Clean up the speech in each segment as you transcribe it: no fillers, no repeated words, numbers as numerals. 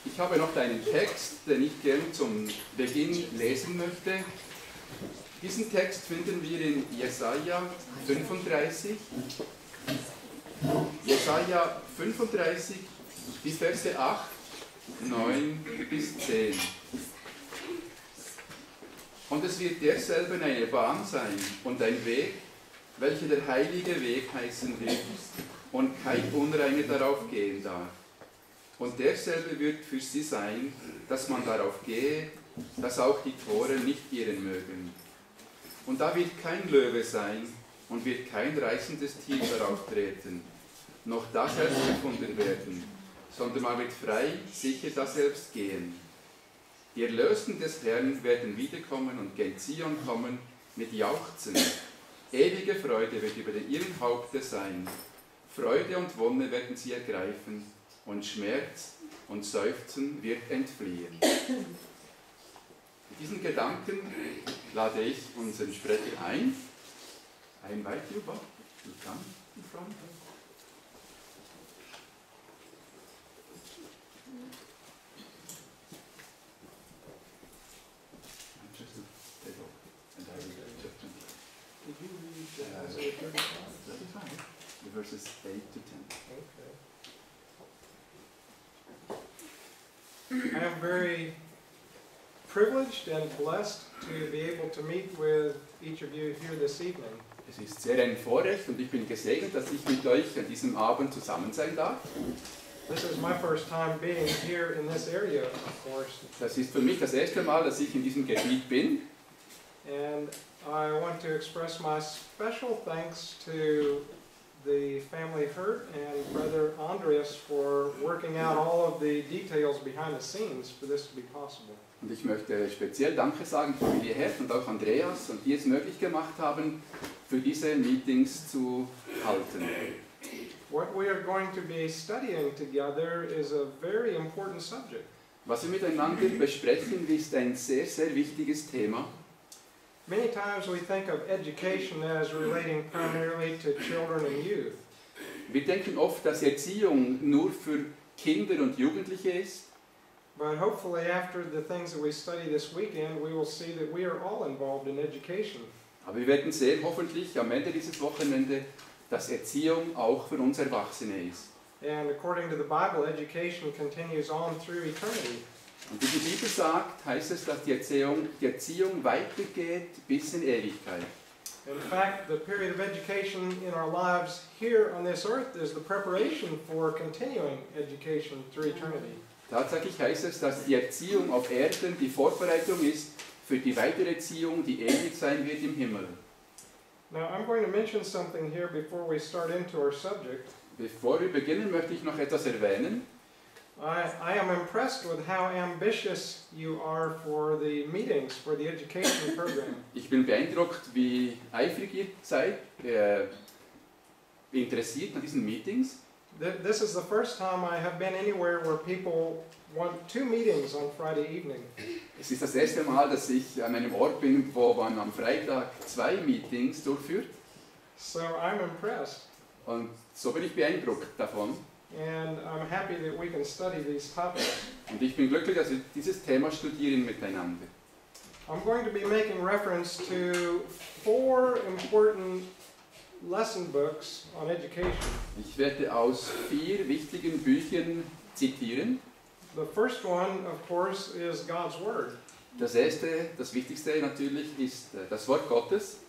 Ich habe noch einen Text, den ich gerne zum Beginn lesen möchte. Diesen Text finden wir in Jesaja 35. Jesaja 35, die Verse 8, 9 bis 10. Und es wird derselben eine Bahn sein und ein Weg, welcher der heilige Weg heißen wird, und kein Unreiner darauf gehen darf. Und derselbe wird für sie sein, dass man darauf gehe, dass auch die Tore nicht irren mögen. Und da wird kein Löwe sein und wird kein reißendes Tier darauf treten, noch daselbst gefunden werden, sondern man wird frei, sicher daselbst gehen. Die Erlösten des Herrn werden wiederkommen und gen Zion kommen mit Jauchzen. Ewige Freude wird über ihrem Haupte sein. Freude und Wonne werden sie ergreifen, und Schmerz und Seufzen wird entfliehen. Mit diesen Gedanken lade ich unseren Sprecher ein. I invite you, Bob, to come in front. The verses 8 to 10. I am very privileged and blessed to be able to meet with each of you here this evening. Es ist sehr ein Vorrecht und ich bin gesegnet, dass ich mit euch an diesem Abend zusammen sein darf. This is my first time being here in this area, of course. Das ist für mich das erste Mal, dass ich in diesem Gebiet bin. And I want to express my special thanks to the family Hurt and Brother Andreas for working out all of the details behind the scenes for this to be possible. Und ich möchte speziell Danke sagen für Familie Hert und auch Andreas, und die es möglich gemacht haben, für diese Meetings zu halten. What we are going to be studying together is a very important subject. Was wir miteinander besprechen, ist ein sehr, sehr wichtiges Thema. Many times we think of education as relating primarily to children and youth. Wir denken oft, dass Erziehung nur für Kinder und Jugendliche ist. But hopefully after the things that we study this weekend, we will see that we are all involved in education. Aber wir werden sehen, hoffentlich am Ende dieses Wochenende, dass Erziehung auch für uns Erwachsene ist. And according to the Bible, education continues on through eternity. Und wie die Bibel sagt, heißt es, dass die Erziehung weitergeht bis in Ewigkeit. In fact, the period of education in our lives here on this earth is the preparation for continuing education through eternity. Tatsächlich heißt es, dass die Erziehung auf Erden die Vorbereitung ist für die weitere Erziehung, die ewig sein wird im Himmel. Now, I'm going to mention something here before we start into our subject. Bevor wir beginnen, möchte ich noch etwas erwähnen. I am impressed with how ambitious you are for the meetings, for the education program. Ich bin beeindruckt, wie eifrig ihr seid, interessiert an diesen Meetings. This is the first time I have been anywhere where people want 2 meetings on Friday evening. Es ist das erste Mal, dass ich an einem Ort bin, wo man am Freitag 2 Meetings durchführt. So I'm impressed. Und so bin ich beeindruckt davon. And I'm happy that we can study these topics. Und ich bin glücklich, dass wir dieses Thema studieren miteinander. I'm going to be making reference to 4 important lesson books on education. Ich werde aus 4 wichtigen Büchern zitieren. The first one, of course, is God's Word. Das erste, das wichtigste natürlich, ist das Wort Gottes.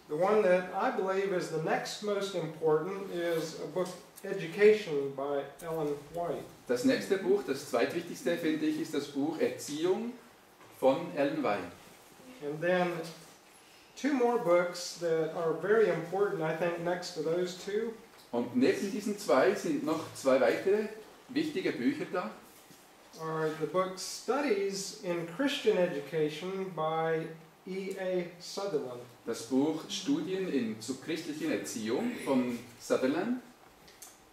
The one that I believe is the next most important is a book, Education, by Ellen White. Das nächste Buch, das zweitwichtigste, finde ich, ist das Buch Erziehung von Ellen White. And then 2 more books that are very important, I think, next to those 2. Und neben diesen 2 sind noch 2 weitere wichtige Bücher da. Are the book Studies in Christian Education by E.A. Sutherland. Das Buch Studien zur christlichen Erziehung von Sutherland.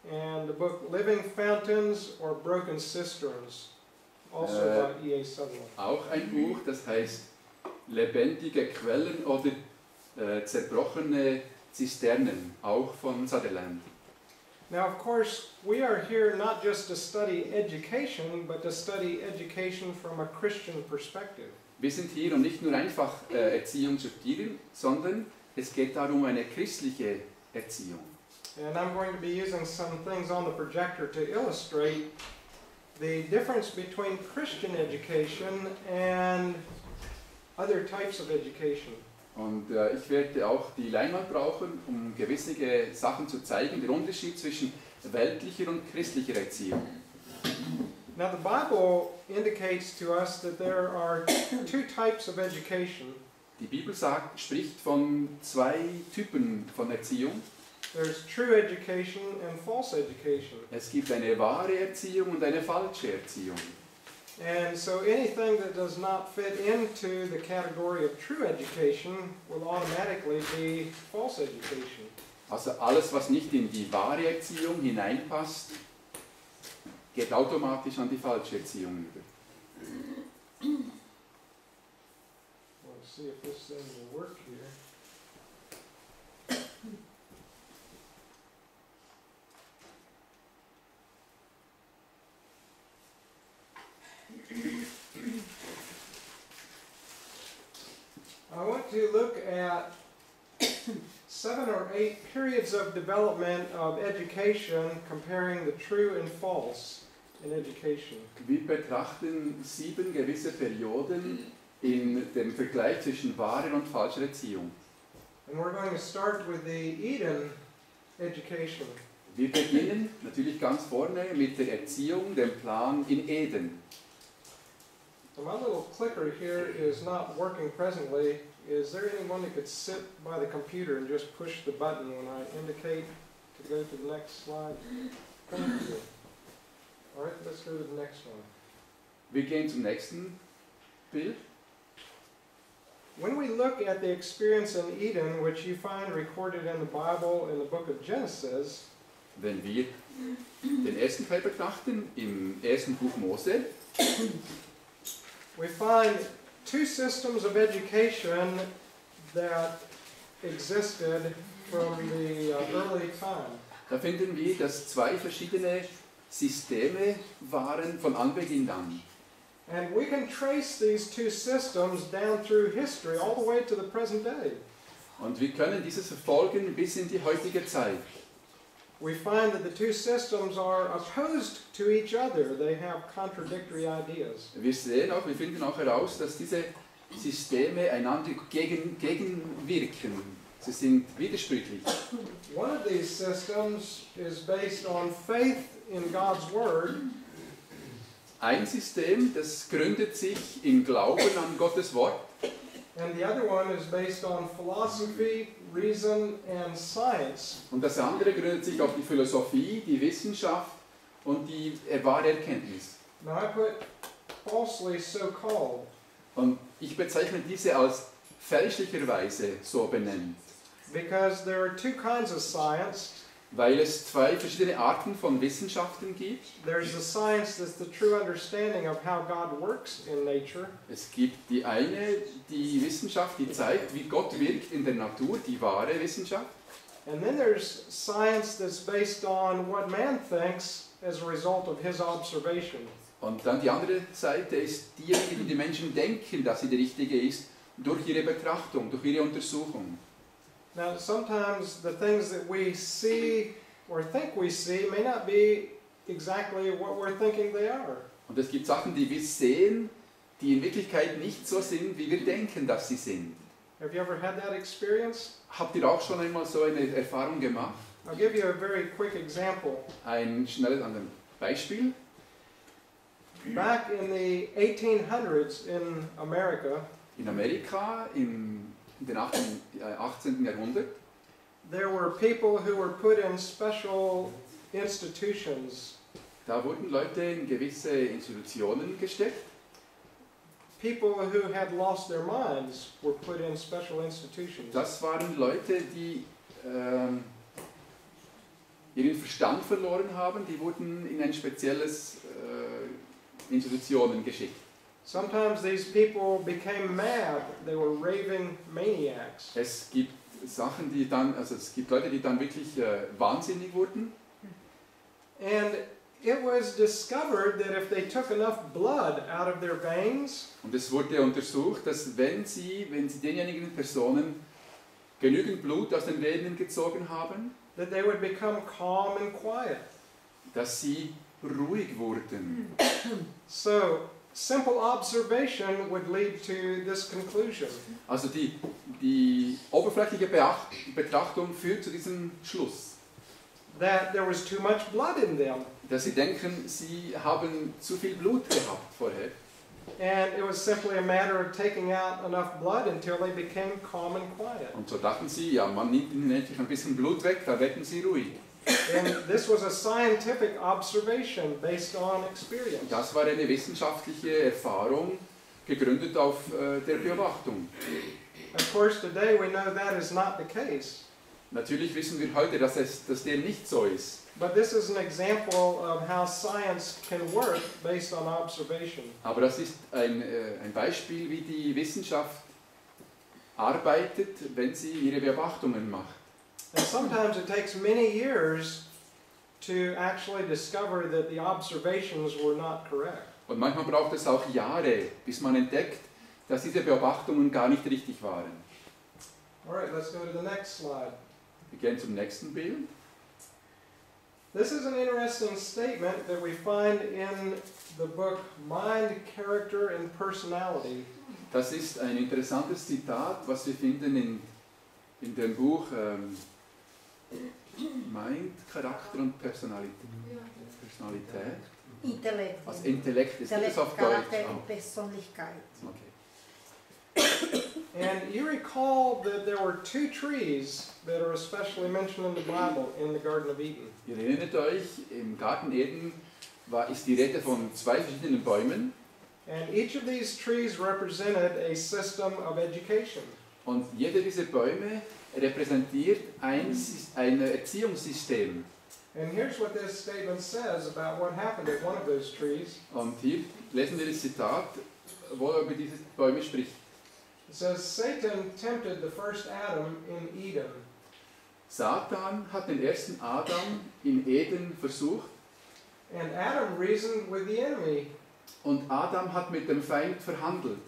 And the book Living Fountains or Broken Cisterns, also by E.A. Sutherland. Auch ein Buch, das heißt Lebendige Quellen oder zerbrochene Zisternen, auch von Sutherland. Now, of course, we are here not just to study education, but to study education from a Christian perspective. Wir sind hier, um nicht nur einfach Erziehung zu studieren, sondern es geht darum, eine christliche Erziehung. And I'm going to be using some things on the projector to illustrate the difference between Christian education and other types of education. Und ich werde auch die Leinwand brauchen, um gewisse Sachen zu zeigen, den Unterschied zwischen weltlicher und christlicher Erziehung. Now the Bible indicates to us that there are two types of education. Die Bibel spricht von zwei Typen von Erziehung. There's true education and false education. Es gibt eine wahre Erziehung und eine falsche Erziehung. And so anything that does not fit into the category of true education will automatically be false education. Also alles, was nicht in die wahre Erziehung hineinpasst, geht automatisch an die falsche Erziehung über. Let's see if this thing will work here. I want to look at 7 or 8 periods of development of education, comparing the true and false in education. Wir betrachten 7 gewisse Perioden in dem Vergleich zwischen wahrer und falscher Erziehung. And we're going to start with the Eden education. Wir beginnen natürlich ganz vorne mit der Erziehung, dem Plan in Eden. So my little clicker here is not working presently. Is there anyone that could sit by the computer and just push the button when I indicate to go to the next slide? Thank you. All right, let's go to the next one. Wir gehen zum nächsten Bild. When we look at the experience in Eden, which you find recorded in the Bible in the book of Genesis, Wenn wir den ersten Teil betrachten, im ersten Buch Mose, we find two systems of education that existed from the early time. da finden wir, dass 2 verschiedene Systeme waren von Anbeginn an. And we can trace these two systems down through history all the way to the present day. Und wir können dieses verfolgen bis in die heutige Zeit. We find that the two systems are opposed to each other. They have contradictory ideas. Wir finden auch heraus, dass diese Systeme einander gegenwirken. Sie sind widersprüchlich. One of these systems is based on faith in God's Word. Ein System, das gründet sich im Glauben an Gottes Wort. And the other one is based on philosophy, reason, and science. Und das andere gründet sich auf die Philosophie, die Wissenschaft und die wahre Erkenntnis. Now I put falsely so called. Und ich bezeichne diese als fälschlicherweise so benannt, Because there are two kinds of science. weil es 2 verschiedene Arten von Wissenschaften gibt. There's the science that's the true understanding of how God works in nature. Es gibt die Wissenschaft, die zeigt, wie Gott wirkt in der Natur, die wahre Wissenschaft. And then there's science that's based on what man thinks as a result of his observation. Und dann die andere Seite ist diejenige, die die Menschen denken, dass sie die richtige ist, durch ihre Betrachtung, durch ihre Untersuchung. Now, sometimes the things that we see or think we see may not be exactly what we're thinking they are. Und es gibt Sachen, die wir sehen, die in Wirklichkeit nicht so sind, wie wir denken, dass sie sind. Have you ever had that experience? Habt ihr auch schon einmal so eine Erfahrung gemacht? I'll give you a very quick example. Ein schnelles Beispiel. Back in the 1800s in America, In Amerika im den 18. Jahrhundert, there were people who were put in special institutions. da wurden Leute in gewisse Institutionen gesteckt. People who had lost their minds were put in special institutions. Das waren Leute, die ihren Verstand verloren haben, die wurden in ein spezielles Institutionen geschickt. Sometimes these people became mad. They were raving maniacs. Es gibt Leute, die dann wirklich wahnsinnig wurden. And it was discovered that if they took enough blood out of their veins, Und es wurde untersucht, dass wenn sie denjenigen Personen genügend Blut aus den Venen gezogen haben, that they would become calm and quiet. dass sie ruhig wurden. So, simple observation would lead to this conclusion. Also die oberflächliche Betrachtung führt zu diesem Schluss, That there was too much blood in them. dass sie denken, sie haben zu viel Blut gehabt vorher. And it was simply a matter of taking out enough blood until they became calm and quiet. Und so dachten sie, ja, man nimmt ihnen endlich ein bisschen Blut weg, da werden sie ruhig. And this was a scientific observation based on experience. Das war eine wissenschaftliche Erfahrung, gegründet auf der Beobachtung. Of course, today we know that is not the case. Natürlich wissen wir heute, dass dem nicht so ist. But this is an example of how science can work based on observation. Aber das ist ein Beispiel, wie die Wissenschaft arbeitet, wenn sie ihre Beobachtungen macht. And sometimes it takes many years to actually discover that the observations were not correct. Und manchmal braucht es auch Jahre, bis man entdeckt, dass diese Beobachtungen gar nicht richtig waren. All right, let's go to the next slide. Wir gehen zum nächsten Bild. This is an interesting statement that we find in the book Mind, Character and Personality. Das ist ein interessantes Zitat, was wir finden in dem Buch Mind, Charakter und Personalität. Intellekt. Also Intellekt ist das auf Charakter Deutsch. und Persönlichkeit. Okay. And you recall that there were two trees that are especially mentioned in the Bible in the Garden of Eden. Ihr erinnert euch, im Garten Eden ist die Rede von zwei verschiedenen Bäumen. And each of these trees represented a system of education. Und jeder dieser Bäume repräsentiert ein Erziehungssystem. And here's what this statement says about what happened at one of those trees. Und hier lesen wir das Zitat, wo er über diese Bäume spricht. It says, Satan tempted the first Adam in Eden. Satan hat den ersten Adam in Eden versucht. And Adam reasoned with the enemy, Und Adam hat mit dem Feind verhandelt.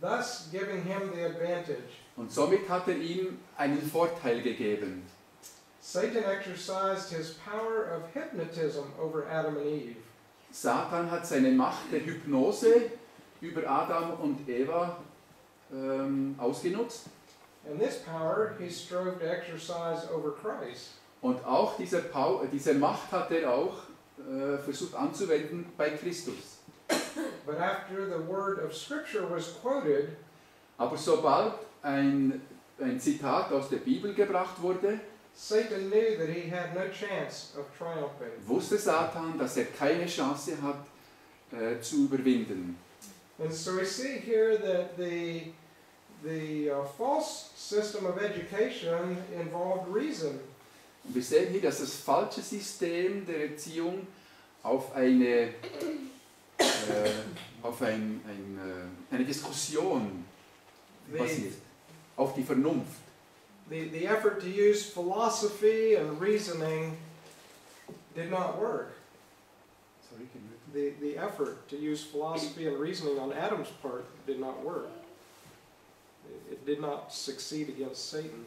thus giving him the advantage. Und somit hat er ihm einen Vorteil gegeben. Satan exercised his power of hypnotism over Adam and Eve. Satan hat seine Macht der Hypnose über Adam und Eva ausgenutzt. And this power he strove to exercise over Christ. Und auch diese Macht hat er auch versucht anzuwenden bei Christus. But after the word of Scripture was quoted, Aber sobald ein Zitat aus der Bibel gebracht wurde, Satan knew that he had no chance of triumphing. wusste Satan, dass er keine Chance hat zu überwinden. And so we see here that the false system of education involved reason. Und wir sehen hier, dass das falsche System der Erziehung auf eine Diskussion basiert, auf die Vernunft. The effort to use philosophy and reasoning did not work. Sorry, can you repeat? The effort to use philosophy and reasoning on Adam's part did not work. It did not succeed against Satan.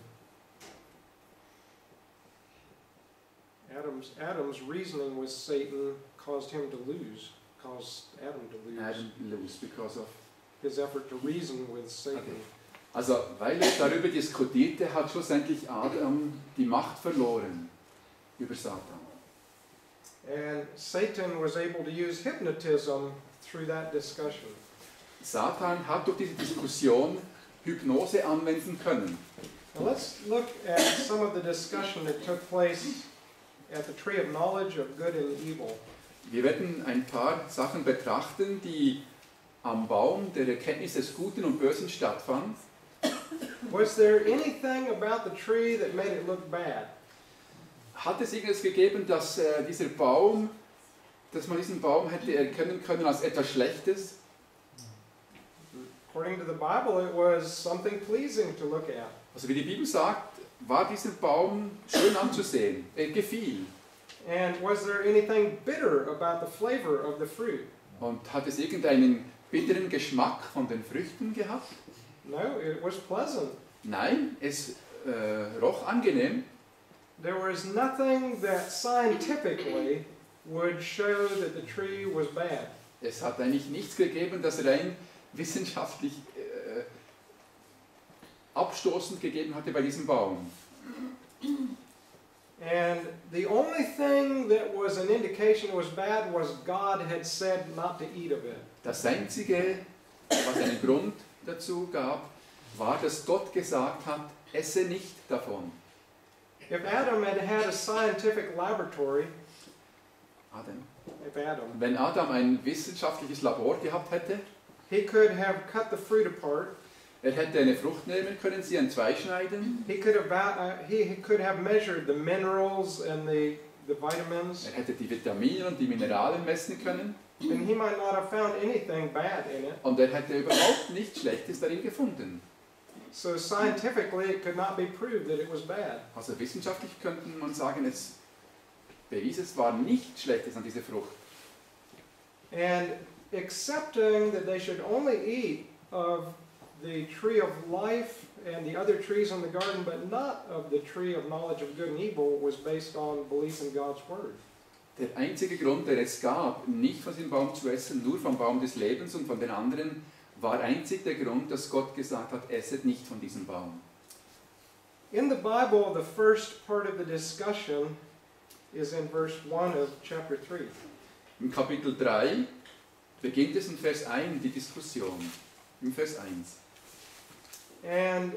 Adam's reasoning with Satan caused him to lose, caused Adam to lose Adam lose because of. his effort to reason with Satan. Okay. Also, weil er darüber diskutierte, hat schlussendlich Adam die Macht verloren über Satan. And Satan was able to use hypnotism through that discussion. Satan hat durch diese Diskussion Hypnose anwenden können. Now let's look at some of the discussion that took place at the tree of knowledge of good and evil. Wir werden ein paar Sachen betrachten, die am Baum der Erkenntnis des Guten und Bösen stattfanden. Was there anything about the tree that made it look bad? Hat es irgendwas gegeben, dass man diesen Baum hätte erkennen können als etwas Schlechtes? According to the Bible, it was something pleasing to look at. Also wie die Bibel sagt, war dieser Baum schön anzusehen. Er gefiel. And was there anything bitter about the flavor of the fruit? Und hat es irgendeinen bitteren Geschmack von den Früchten gehabt? No, it was pleasant. Nein, es roch angenehm. There was nothing that scientifically would show that the tree was bad. Es hat eigentlich nichts gegeben, das rein wissenschaftlich abstoßend gegeben hatte bei diesem Baum. And the only thing that was an indication it was bad was God had said not to eat of it. Das Einzige, was einen Grund dazu gab, war, dass Gott gesagt hat, esse nicht davon. If Adam had had a scientific laboratory, Adam. if Adam, Wenn Adam ein wissenschaftliches Labor gehabt hätte, he could have cut the fruit apart. er hätte eine Frucht nehmen können, sie entzwei schneiden. He could have measured the minerals and the vitamins, Er hätte die Vitamine und die Mineralien messen können. and he might not have found anything bad in it. Und er hätte überhaupt nichts Schlechtes darin gefunden. So scientifically, it could not be proved that it was bad. Also wissenschaftlich könnte man sagen, es bewies, es war nichts Schlechtes an dieser Frucht. And accepting that they should only eat of the tree of life and the other trees in the garden, but not of the tree of knowledge of good and evil, was based on belief in God's word. Der einzige Grund, der es gab, nicht von diesem Baum zu essen, nur vom Baum des Lebens und von den anderen, war einzig der Grund, dass Gott gesagt hat, esset nicht von diesem Baum. In the Bible, the first part of the discussion is in verse 1 of chapter 3. Im Kapitel 3 beginnt es in Vers 1 die Diskussion. Im Vers 1. And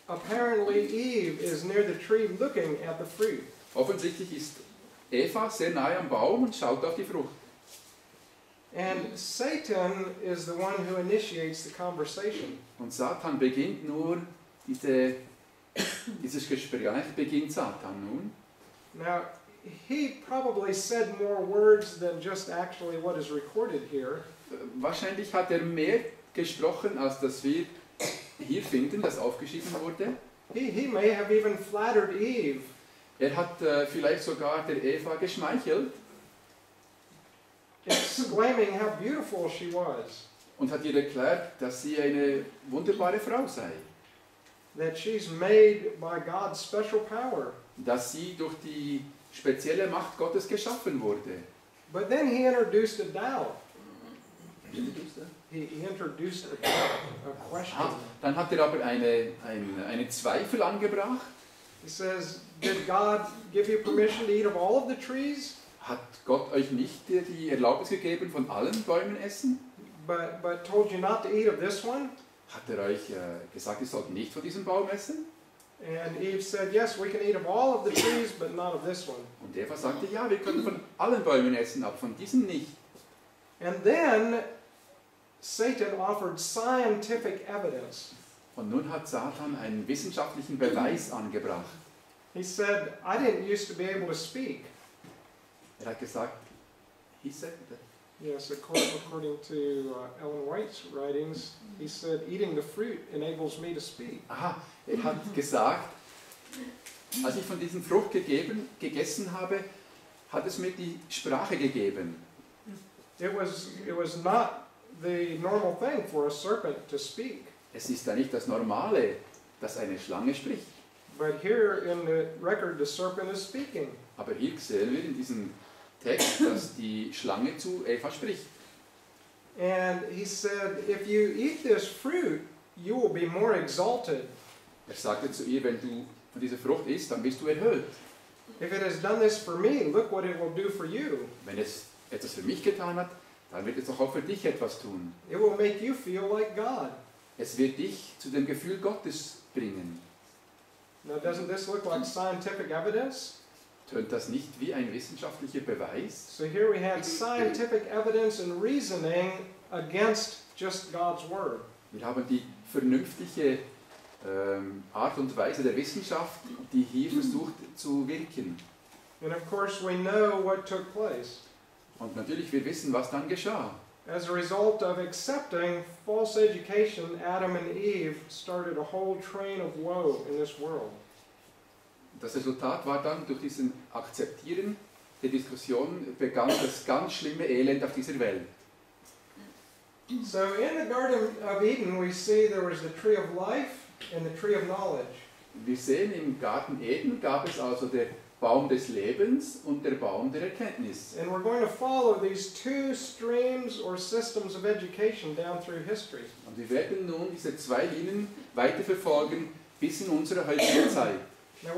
apparently Eve is near the tree looking at the fruit. Offensichtlich ist Eva sehr nahe am Baum und schaut auf die Frucht. And Satan is the one who initiates the conversation. Und Satan beginnt nur, dieses Gespräch beginnt Satan nun. Now, he probably said more words than just actually what is recorded here. Wahrscheinlich hat er mehr gesprochen, als dass wir hier finden, das aufgeschrieben wurde. He may have even flattered Eve. Er hat vielleicht sogar der Eva geschmeichelt Exclaiming how beautiful she was, und hat ihr erklärt, dass sie eine wunderbare Frau sei. that she's made by God's special power. Dass sie durch die spezielle Macht Gottes geschaffen wurde. But then he introduced a doubt. He introduced a doubt, a question. Dann hat er aber einen Zweifel angebracht. He says, did God give you permission to eat of all of the trees? Hat Gott euch nicht die Erlaubnis gegeben, von allen Bäumen essen? But told you not to eat of this one? Hat er euch gesagt, ihr sollt nicht von diesem Baum essen? And Eve said, yes, we can eat of all of the trees, but not of this one. Und Eva sagte, ja, wir können von allen Bäumen essen, aber von diesem nicht. And then Satan offered scientific evidence. Und nun hat Satan einen wissenschaftlichen Beweis angebracht. He said, I didn't used to be able to speak. Er hat gesagt, he said that. Yes, according to Ellen White's writings, he said, eating the fruit enables me to speak. Aha, er hat gesagt, als ich von diesem Frucht gegessen habe, hat es mir die Sprache gegeben. It was not the normal thing for a serpent to speak. Es ist ja nicht das Normale, dass eine Schlange spricht. But here in the record, the serpent is speaking. Aber hier sehen wir in diesem Text, dass die Schlange zu Eva spricht. And he said, if you eat this fruit, you will be more exalted. Er sagte zu ihr, wenn du von dieser Frucht isst, dann bist du erhöht. If it has done this for me, look what it will do for you. Wenn es etwas für mich getan hat, dann wird es doch auch für dich etwas tun. It will make you feel like God. Es wird dich zu dem Gefühl Gottes bringen. Now, doesn't this look like scientific evidence? Tönt das nicht wie ein wissenschaftlicher Beweis? So here we have scientific evidence and reasoning against just God's word. Wir haben die vernünftige Art und Weise der Wissenschaft, die hier versucht zu wirken. And of course we know what took place. Und natürlich, wir wissen, was dann geschah. As a result of accepting false education, Adam and Eve started a whole train of woe in this world. Das Resultat war dann, durch diesen Akzeptieren der Diskussion begann das ganz schlimme Elend auf dieser Welt. So in the Garden of Eden we see there was the tree of life and the tree of knowledge. Wir sehen, im Garten Eden gab es also den Baum des Lebens und der Baum der Erkenntnis. And we're going to follow these two streams or systems of education down through history. Und wir werden nun diese zwei Linien weiterverfolgen bis in unsere heutige Zeit. Now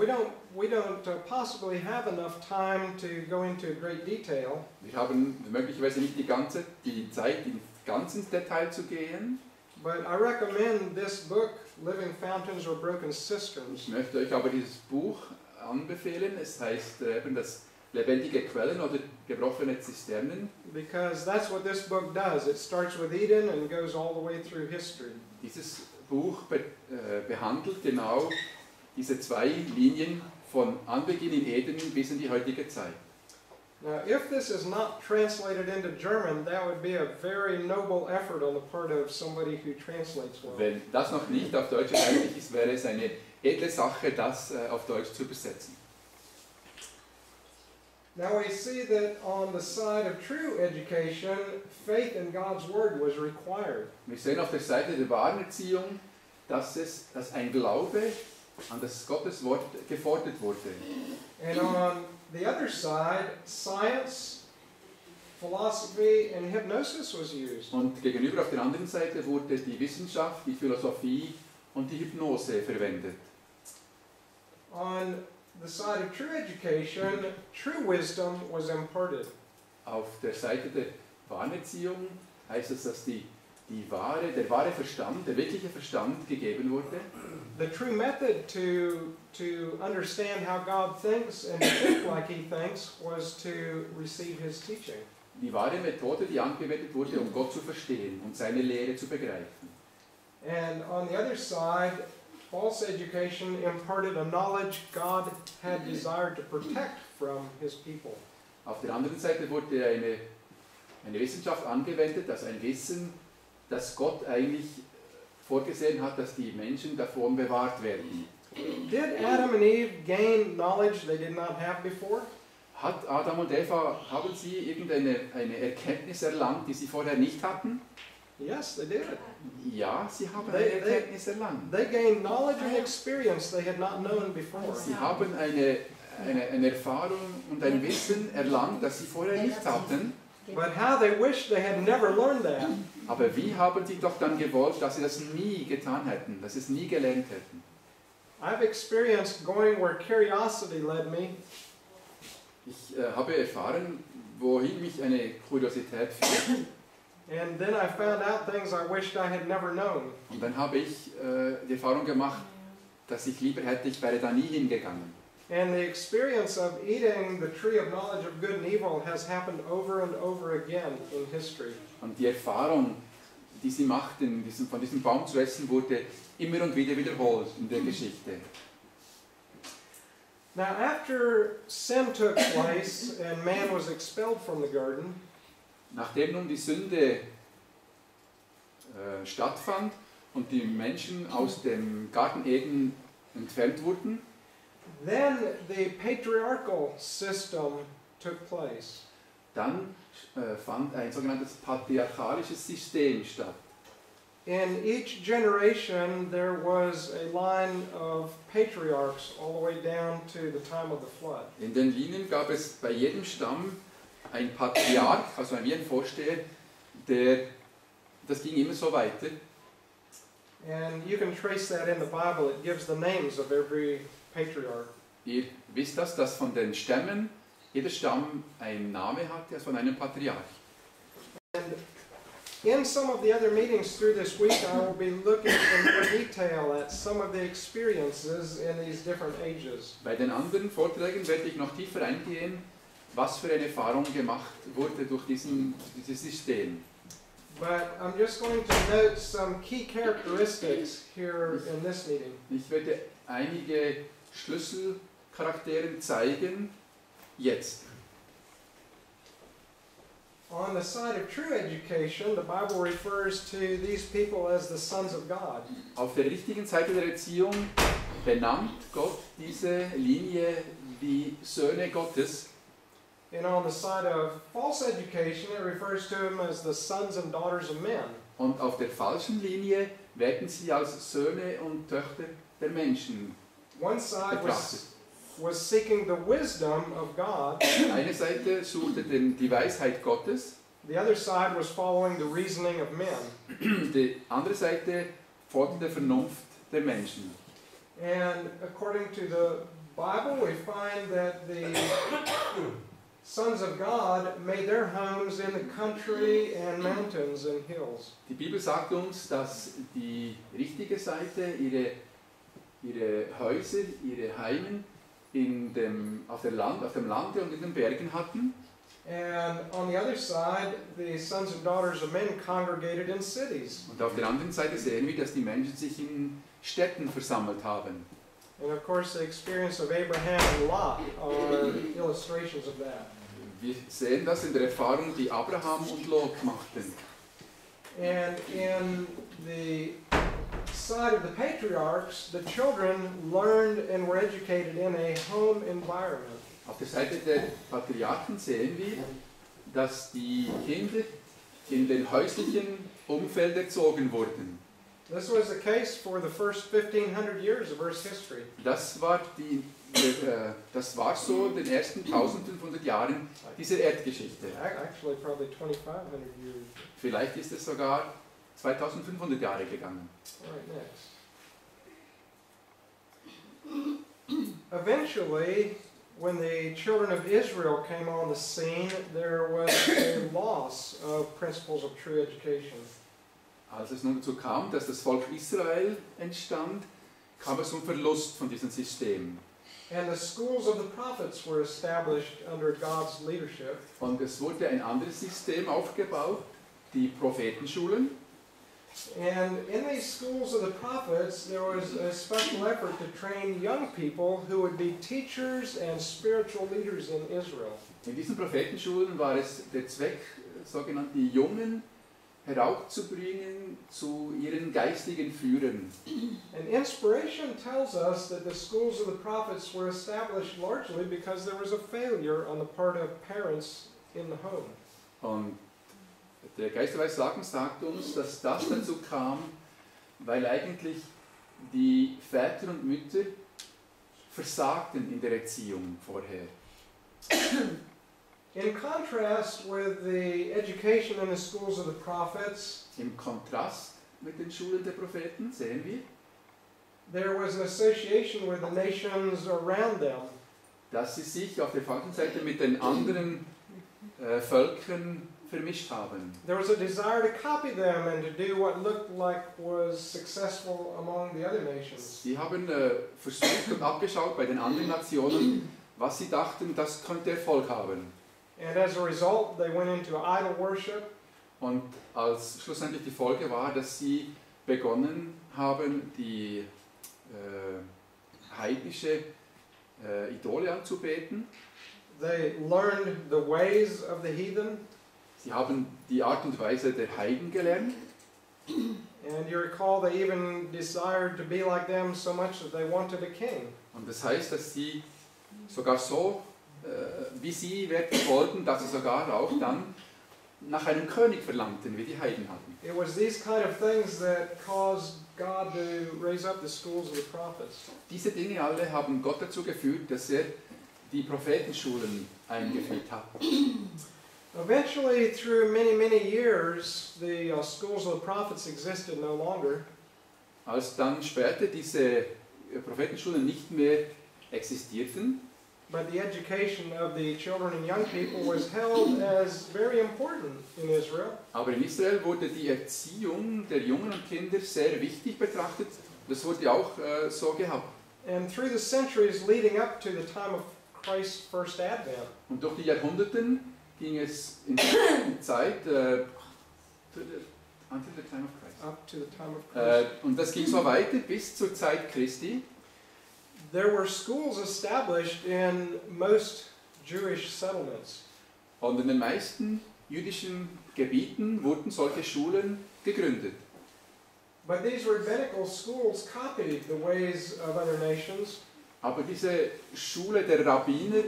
we don't possibly have enough time to go into great detail. Wir haben möglicherweise nicht die Zeit, in ganz ins Detail zu gehen. But I recommend this book, Living Fountains or Broken Cisterns. Ich möchte euch aber dieses Buch anbefehlen. Es heißt eben das lebendige Quellen oder gebrochene Zisternen. Because that's what this book does. It starts with Eden and goes all the way through history. Dieses Buch behandelt genau diese zwei Linien von Anbeginn in Eden bis in die heutige Zeit. Now, if this is not translated into German, that would be a very noble effort on the part of somebody who translates well. Wenn das noch nicht auf Deutsch erhältlich ist, wäre es eine edle Sache, das auf Deutsch zu übersetzen. Now we see that on the side of true education, faith in God's Word was required. Wir sehen auf der Seite der wahren Erziehung, dass ein Glaube an das Gottes Wort gefordert wurde. And on the other side, science, philosophy, and hypnosis was used. Und gegenüber auf der anderen Seite wurde die Wissenschaft, die Philosophie und die Hypnose verwendet. On the side of true education, true wisdom was imparted. Auf der Seite der wahren Erziehung heißt es, dass der wahre Verstand, der wirkliche Verstand gegeben wurde. The true method to understand how God thinks and think like He thinks was to receive His teaching. Die wahre Methode, die angewendet wurde, um Gott zu verstehen und seine Lehre zu begreifen. And on the other side, false education imparted a knowledge God had desired to protect from His people. Auf der anderen Seite wurde eine Wissenschaft angewendet, also ein Wissen, das Gott eigentlich vorgesehen hat, dass die Menschen davon bewahrt werden. Did Adam and Eve gain knowledge they did not have before? Hat Adam und Eva, haben sie irgendeine Erkenntnis erlangt, die sie vorher nicht hatten? Yes, they did. Ja, sie haben eine Erkenntnis erlangt. They gained knowledge and experience they had not known before. Sie haben eine Erfahrung und ein Wissen erlangt, das sie vorher nicht hatten. But how they wished they had never learned that. Aber wie haben sie doch dann gewollt, dass sie das nie getan hätten, dass sie es nie gelernt hätten? I've experienced going where curiosity led me. Ich habe erfahren, wohin mich eine Kuriosität führt. And then I found out things I wished I had never known. Und dann habe ich die Erfahrung gemacht, dass ich lieber hätte, ich wäre da nie hingegangen. And the experience of eating the tree of knowledge of good and evil has happened over and over again in history. Und die Erfahrung, die sie machten, von diesem Baum zu essen, wurde immer und wieder wiederholt in der Geschichte. Now after sin took place and man was expelled from the garden, Nachdem nun die Sünde stattfand und die Menschen aus dem Garten Eden entfernt wurden, then the patriarchal system took place. dann fand ein sogenanntes patriarchalisches System statt. In each generation there was a line of patriarchs all the way down to the time of the flood. In den Linien gab es bei jedem Stamm ein Patriarch, also wie ein Vorsteher, das ging immer so weiter. And you can trace that in the Bible. It gives the names of every patriarch. Ihr wisst das, dass von den Stämmen jeder Stamm einen Namen hatte, also von einem Patriarch. And in some of the other meetings through this week, I will be looking in more detail at some of the experiences in these different ages. Bei den anderen Vorträgen werde ich noch tiefer eingehen, was für eine Erfahrung gemacht wurde durch dieses System. But I'm just going to note some key characteristics here in this meeting. Ich werde einige Schlüsselcharaktere zeigen, jetzt. On the side of true education, the Bible refers to these people as the sons of God. Auf der richtigen Seite der Erziehung benannt Gott diese Linie wie Söhne Gottes. And on the side of false education, it refers to them as the sons and daughters of men. Und auf der falschen Linie werden sie als Söhne und Töchter der Menschen One side betrachtet. was seeking the wisdom of God. Eine Seite suchte die Weisheit Gottes, The other side was following the reasoning of men. die andere Seite folgte der Vernunft der Menschen. And according to the Bible, we find that the sons of God made their homes in the country and mountains and hills. Die Bibel sagt uns, dass die richtige Seite ihre Häuser, ihre Heimen auf dem Lande und in den Bergen hatten. And on the other side, the sons and daughters of men congregated in cities. Und auf der anderen Seite sehen wir, dass die Menschen sich in Städten versammelt haben. And of course, the experience of Abraham and Lot are illustrations of that. Wir sehen das in der Erfahrung, die Abraham und Lot machten. And in the side of the patriarchs, the children learned and were educated in a home environment. Auf der Seite der Patriarchen sehen wir, dass die Kinder in den häuslichen Umfeld erzogen wurden. This was the case for the first 1500 years of Earth's history. Das war so in den ersten 1500 Jahren dieser Erdgeschichte. Actually, probably 2500 years. Vielleicht ist es sogar 2500 Jahre gegangen. All right, next. Eventually, when the children of Israel came on the scene, there was a loss of principles of true education. Als es nun dazu kam, dass das Volk Israel entstand, kam es zum Verlust von diesem System. And the schools of the prophets were established under God's leadership. Und es wurde ein anderes System aufgebaut, die Prophetenschulen. And in these schools of the prophets, there was a special effort to train young people who would be teachers and spiritual leaders in Israel. In diesen Prophetenschulen war es der Zweck, sogenannte Jungen heraufzubringen zu ihren geistigen Führern. And inspiration tells us that the schools of the prophets were established largely because there was a failure on the part of parents in the home. Und der Geist der Weissagung sagt uns, dass das dazu kam, weil eigentlich die Väter und Mütter versagten in der Erziehung vorher. In contrast with the education in the schools of the prophets, Im Kontrast mit den Schulen der Propheten sehen wir, there was an association with the nations around them. dass sie sich auf der falschen Seite mit den anderen Völkern vermischt haben. There was a desire to copy them and to do what looked like was successful among the other nations. Sie haben versucht und abgeschaut bei den anderen Nationen, was sie dachten, das könnte Erfolg haben. And as a result, they went into idol worship. Und als schlussendlich die Folge war, dass sie begonnen haben, die heidnische Idole anzubeten. They learned the ways of the heathen. Sie haben die Art und Weise der Heiden gelernt. And you recall they even desired to be like them so much that they wanted a king. Und das heißt, dass sie sogar so, wie sie werden wollten, dass sie sogar auch dann nach einem König verlangten, wie die Heiden hatten. It was these kind of things that caused God to raise up the schools of the prophets. Diese Dinge alle haben Gott dazu geführt, dass er die Prophetenschulen eingeführt hat. Eventually, through many years, the schools of the prophets existed no longer. Als dann später diese Prophetenschulen nicht mehr existierten, But the education of the children and young people was held as very important in Israel. aber in Israel wurde die Erziehung der Jungen und Kinder sehr wichtig betrachtet. Das wurde auch so gehabt. And through the centuries leading up to the time of Christ's first advent, Und durch die Jahrhunderten ging es in der Zeit until the time of Christ. up to the time of Christ, Und das ging so weiter bis zur Zeit Christi. there were schools established in most Jewish settlements. Und in den meisten jüdischen Gebieten wurden solche Schulen gegründet. But these rabbinical schools copied the ways of other nations. Aber diese Schule der Rabbiner,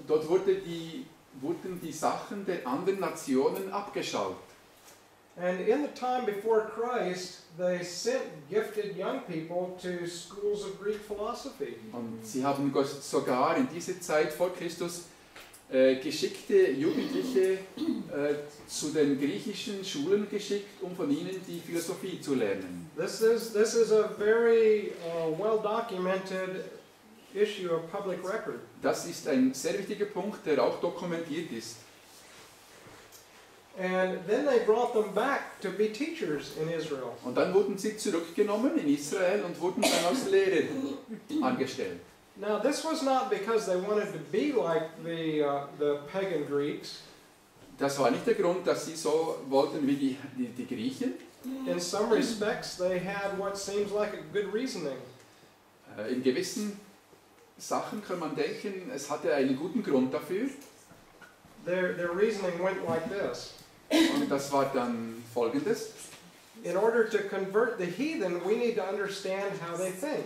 dort wurden die Sachen der anderen Nationen abgeschaut. And in the time before Christ, they sent gifted young people to schools of Greek philosophy. Und sie haben sogar in dieser Zeit vor Christus geschickte Jugendliche zu den griechischen Schulen geschickt, um von ihnen die Philosophie zu lernen. This is a very well documented issue of public record. Das ist ein sehr wichtiger Punkt, der auch dokumentiert ist. And then they brought them back to be teachers in Israel. Und dann wurden sie zurückgenommen in Israel und wurden dann als Lehrer angestellt. Now this was not because they wanted to be like the pagan Greeks. Das war nicht der Grund, dass sie so wollten wie die Griechen. In some respects, they had what seems like a good reasoning. In gewissen Sachen kann man denken, es hatte einen guten Grund dafür. Their reasoning went like this. Und das war dann folgendes. In order to convert the heathen, we need to understand how they think.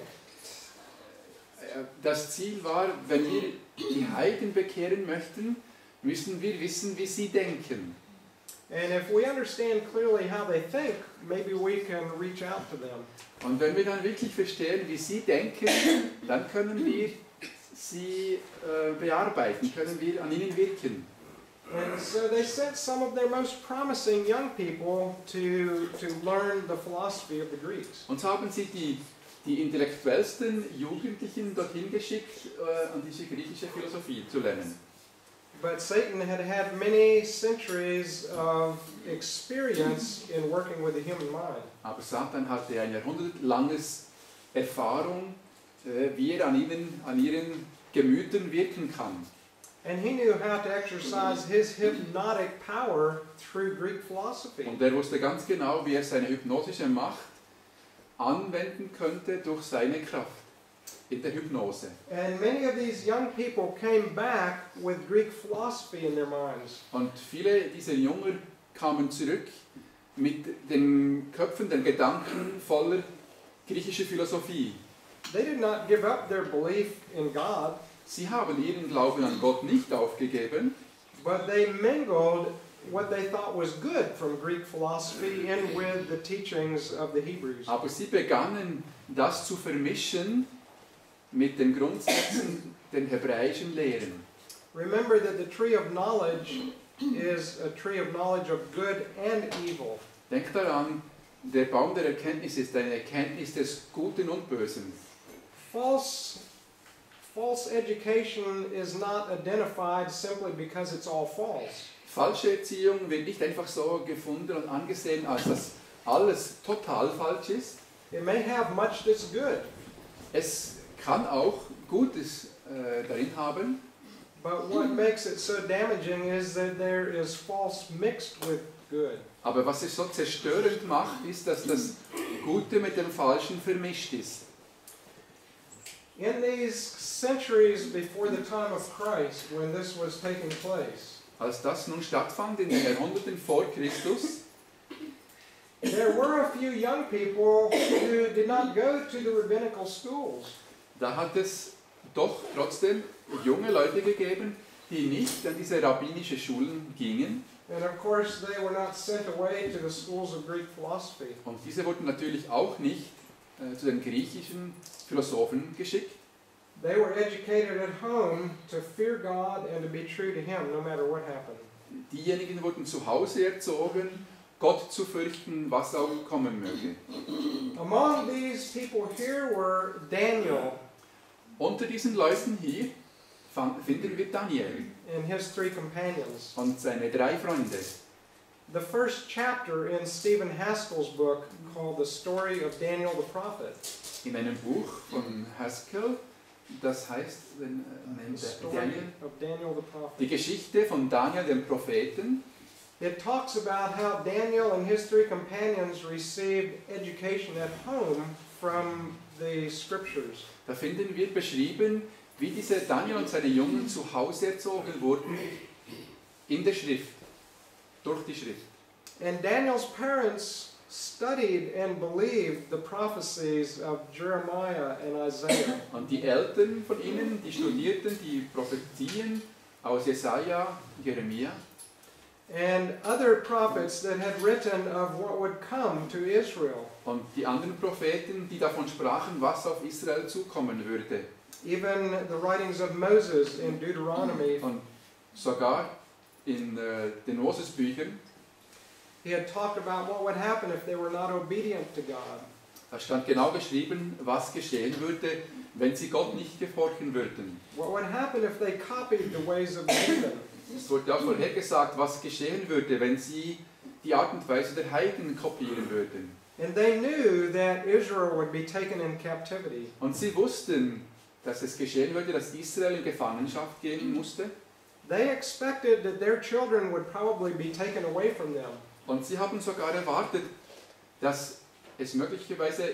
Das Ziel war, wenn wir die Heiden bekehren möchten, müssen wir wissen, wie sie denken. And if we understand clearly how they think, maybe we can reach out to them. Und wenn wir dann wirklich verstehen, wie sie denken, dann können wir sie bearbeiten, können wir an ihnen wirken. And so they sent some of their most promising young people to learn the philosophy of the Greeks. Und so haben sie die intellektuellsten Jugendlichen dorthin geschickt, an diese griechische Philosophie zu lernen. But Satan had many centuries of experience in working with the human mind. Aber Satan hatte ein jahrhundertlanges Erfahrung, wie er an ihren Gemütern wirken kann. And he knew how to exercise his hypnotic power through Greek philosophy. Und er wusste ganz genau, wie er seine hypnotische Macht anwenden könnte durch seine Kraft in der Hypnose. And many of these young people came back with Greek philosophy in their minds. Und viele dieser Jungen kamen zurück mit den Köpfen, den Gedanken voller griechischer Philosophie. They did not give up their belief in God, Sie haben ihren Glauben an Gott nicht aufgegeben, but they mingled what they thought was good from Greek philosophy in with the teachings of the Hebrews. aber sie begannen das zu vermischen mit den Grundsätzen der hebräischen Lehren. Remember that the tree of knowledge is a tree of knowledge of good and evil. Denkt daran, der Baum der Erkenntnis ist eine Erkenntnis des Guten und Bösen. False education is not identified simply because it's all false. Falsche Erziehung wird nicht einfach so gefunden und angesehen, als dass alles total falsch ist. It may have much that's good, Es kann auch Gutes darin haben, but what makes it so damaging is that there is false mixed with good. aber was es so zerstörend macht, ist, dass das Gute mit dem Falschen vermischt ist. In these centuries before the time of Christ, when this was taking place, Als das nun stattfand in den Jahrhunderten vor Christus, there were a few young people who did not go to the rabbinical schools. da hat es doch trotzdem junge Leute gegeben, die nicht an diese rabbinische Schulen gingen. And of course, they were not sent away to the schools of Greek philosophy. Und diese wurden natürlich auch nicht zu den griechischen Philosophen geschickt. They were educated at home to fear God and to be true to Him, no matter what happened. Diejenigen wurden zu Hause erzogen, Gott zu fürchten, was auch kommen möge. Among these people here were Daniel Unter diesen Leuten hier finden wir Daniel and his 3 companions. und seine 3 Freunde. The first chapter in Stephen Haskell's book, called The Story of Daniel the Prophet. In einem Buch von Haskell, das heißt Daniel the Prophet. die Geschichte von Daniel dem Propheten. It talks about how Daniel and his 3 companions received education at home from the scriptures. Da finden wir beschrieben, wie diese Daniel und seine Jungen zu Hause erzogen wurden in der Schrift, durch die Schrift. And Daniel's parents studied and believed the prophecies of Jeremiah and Isaiah. Und die Eltern von ihnen, die studierten die Prophetien aus Jesaja, Jeremia and other prophets that had written of what would come to Israel. und die anderen Propheten, die davon sprachen, was auf Israel zukommen würde. Even the writings of Moses in Deuteronomy, Und sogar in den Mosesbüchern, he had talked about what would happen if they were not obedient to God. da stand genau geschrieben, was geschehen würde, wenn sie Gott nicht gehorchen würden. What would happen if they copied the ways of the heathen? Es wurde auch vorhergesagt, was geschehen würde, wenn sie die Art und Weise der Heiden kopieren würden. And they knew that Israel would be taken in captivity. Und sie wussten, dass es geschehen würde, dass Israel in Gefangenschaft gehen musste. They expected that their children would probably be taken away from them. Und sie haben sogar erwartet, dass es möglicherweise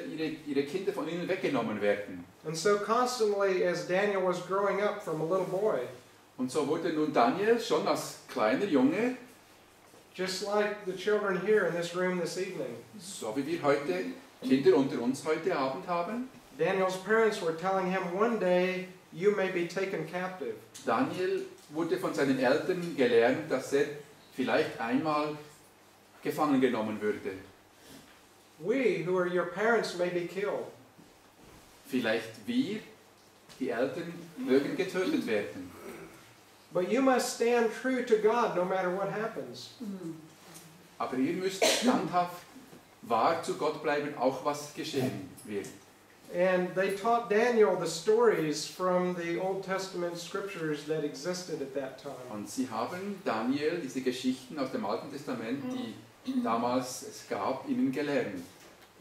ihre Kinder von ihnen weggenommen werden. And so constantly as Daniel was growing up from a little boy, Und so wurde nun Daniel schon als kleiner Junge, just like the children here in this room this evening, so wie wir heute Kinder unter uns heute Abend haben. Daniel's parents were telling him, one day you may be taken captive. Daniel wurde von seinen Eltern gelernt, dass er vielleicht einmal gefangen genommen würde. We, who are your parents, may be killed. Vielleicht wir, die Eltern, mögen getötet werden. But you must stand true to God no matter what happens. Aber ihr müsst standhaft wahr zu Gott bleiben, auch was geschehen wird. And they taught Daniel the stories from the Old Testament scriptures that existed at that time. Und sie haben Daniel diese Geschichten aus dem Alten Testament, die damals es gab, ihnen gelernt.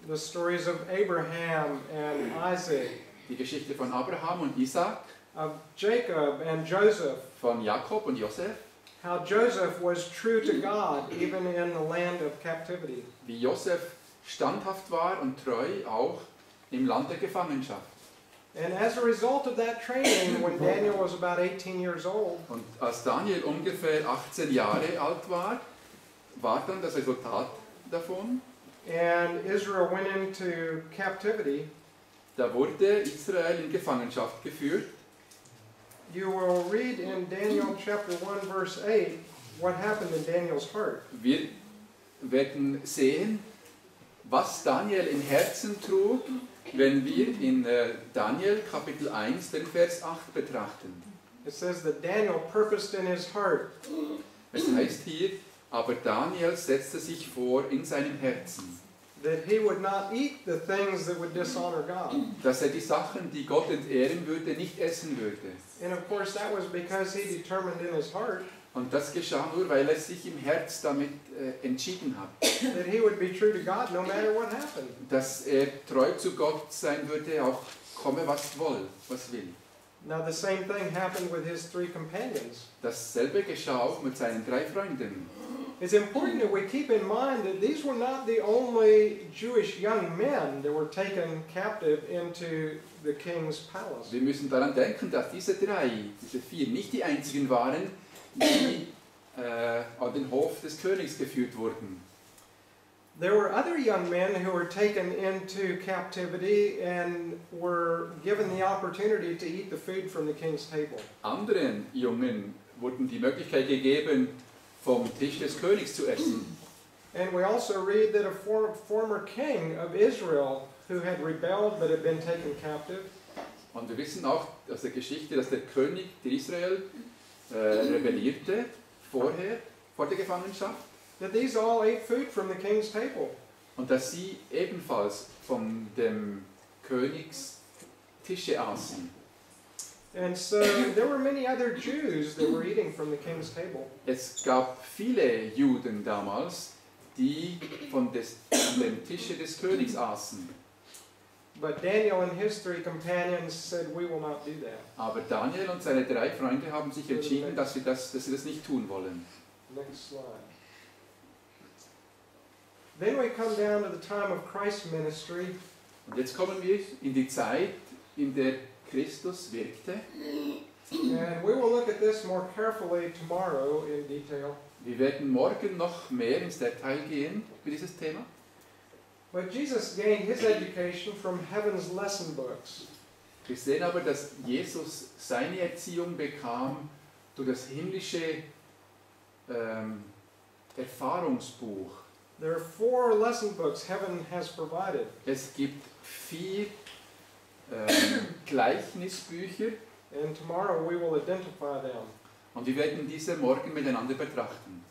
The stories of Abraham and Isaac, Die Geschichte von Abraham und Isaac, of Jacob and Joseph, von Jakob und Josef, how Joseph was true to God even in the land of captivity. wie Josef standhaft war und treu auch im Land der Gefangenschaft. And as a result of that training, when Daniel was about 18 years old, Und als Daniel ungefähr 18 Jahre alt war, war dann das Resultat davon, and Israel went into captivity, da wurde Israel in Gefangenschaft geführt. you will read in Daniel chapter 1 verse 8 what happened in Daniel's heart. Wir werden sehen, was Daniel im Herzen trug, wenn wir in Daniel Kapitel 1 den Vers 8 betrachten. It says that Daniel purposed in his heart Es heißt hier, aber Daniel setzte sich vor in seinem Herzen, that he would not eat the things that would dishonor God. dass er die Sachen, die Gott entehren würde, nicht essen würde. And of course that was because he determined in his heart Und das geschah nur, weil er sich im Herz damit entschieden hat, that he would be true to God no matter what happened. dass er treu zu Gott sein würde, auch komme was will. Now the same thing happened with his three companions. Dasselbe geschah auch mit seinen 3 Freunden. It's important that we keep in mind that these were not the only Jewish young men that were taken captive into the king's palace. Wir müssen daran denken, dass diese 4 nicht die einzigen waren, die an den Hof des Königs geführt wurden. There were other young men who were taken into captivity and were given the opportunity to eat the food from the king's table. Anderen Jungen wurden die Möglichkeit gegeben, vom Tisch des Königs zu essen. And we also read that a former king of Israel who had rebelled but had been taken captive, Und wir wissen auch aus der Geschichte, dass der König der Israel rebellierte vor der Gefangenschaft. that these all ate food from the king's table. Und dass sie ebenfalls von dem Königs Tische aßen. And so there were many other Jews that were eating from the king's table. Es gab viele Juden damals, die von dem Tische des Königs aßen. But Daniel and his 3 companions said, we will not do that. Aber Daniel und seine 3 Freunde haben sich entschieden, dass sie das nicht tun wollen. Next slide. Then we come down to the time of Christ's ministry. Und jetzt kommen wir in die Zeit, in der Christus wirkte. And we will look at this more carefully tomorrow in detail. Wir werden morgen noch mehr ins Detail gehen für dieses Thema. But Jesus gained his education from heaven's lesson books. Wir sehen aber, dass Jesus seine Erziehung bekam durch das himmlische Erfahrungsbuch. There are 4 lesson books heaven has provided. Es gibt 4 Gleichnisbücher And tomorrow we will identify them. und wir werden diese morgen miteinander betrachten.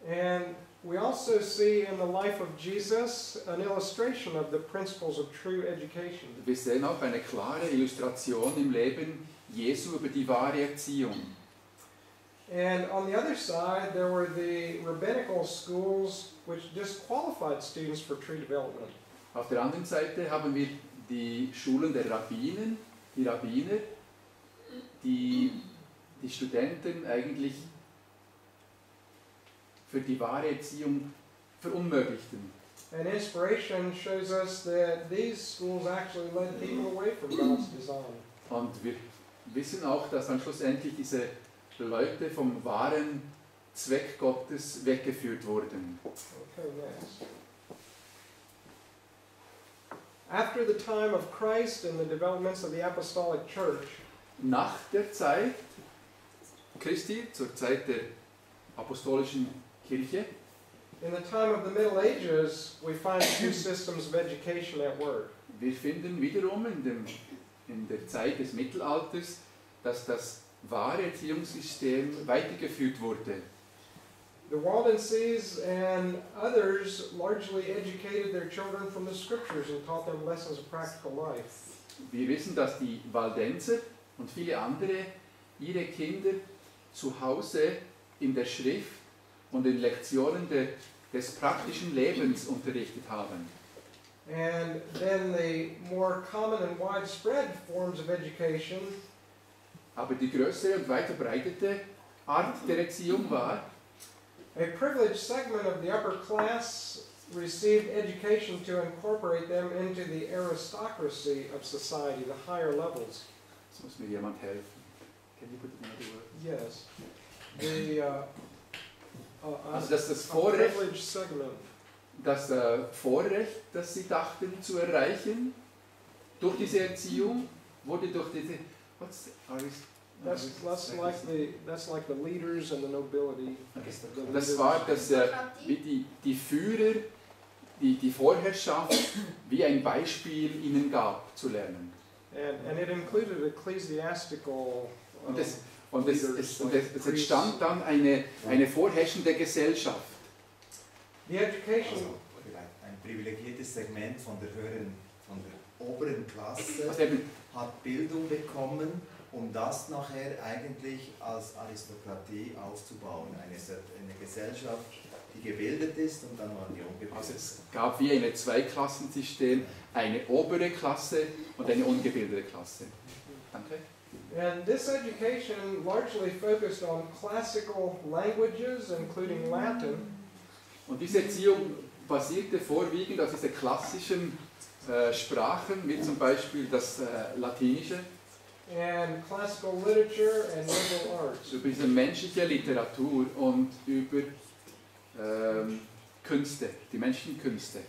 And we also see in the life of Jesus an illustration of the principles of true education. Wir sehen auch eine klare Illustration im Leben Jesu über die wahre Erziehung. And on the other side, there were the rabbinical schools which disqualified students for true development. Auf der anderen Seite haben wir die Schulen der Rabbiner, die die Studenten eigentlich für die wahre Erziehung verunmöglichten. And inspiration shows us that these schools actually led people away from God's design. Und wir wissen auch, dass dann schlussendlich diese Leute vom wahren Zweck Gottes weggeführt wurden. Okay, next. After the time of Christ and the developments of the apostolic church, Nach der Zeit Christi, zur Zeit der apostolischen Kirche, in the time of the Middle Ages, we find 2 systems of education at work. wir finden wiederum in der Zeit des Mittelalters, dass das wahre Erziehungssystem weitergeführt wurde. The Waldenses and others largely educated their children from the scriptures and taught them lessons of practical life. Wir wissen, dass die Waldenser und viele andere ihre Kinder zu Hause in der Schrift und in Lektionen des praktischen Lebens unterrichtet haben. And then the more common and widespread forms of education Aber die größere und weit verbreitete Art der Erziehung war, a privileged segment of the upper class received education to incorporate them into the aristocracy of society, the higher levels. jetzt muss mir jemand helfen. Can you put it in other words? Yes. Also dass das a Vorrecht, privileged segment. das Vorrecht, das sie dachten zu erreichen, durch diese Erziehung, wurde durch diese... That's like the leaders and the nobility. Das war wie die Führer, die Vorherrschaft, wie ein Beispiel ihnen gab, zu lernen. And it included ecclesiastical Und es entstand dann eine vorherrschende Gesellschaft. the education. Also, ein privilegiertes Segment von der oberen Klasse Also eben, hat Bildung bekommen, um das nachher eigentlich als Aristokratie aufzubauen. Eine Gesellschaft, die gebildet ist und dann waren die ungebildet. also es gab wie ein Zweiklassensystem, eine obere Klasse und eine ungebildete Klasse. Danke. And this education largely focused on classical languages, including Latin, Und diese Erziehung basierte vorwiegend auf diese klassischen Sprachen, wie zum Beispiel das Latinische, and classical literature and liberal arts. über diese menschliche Literatur und über Künste, die menschlichen Künste.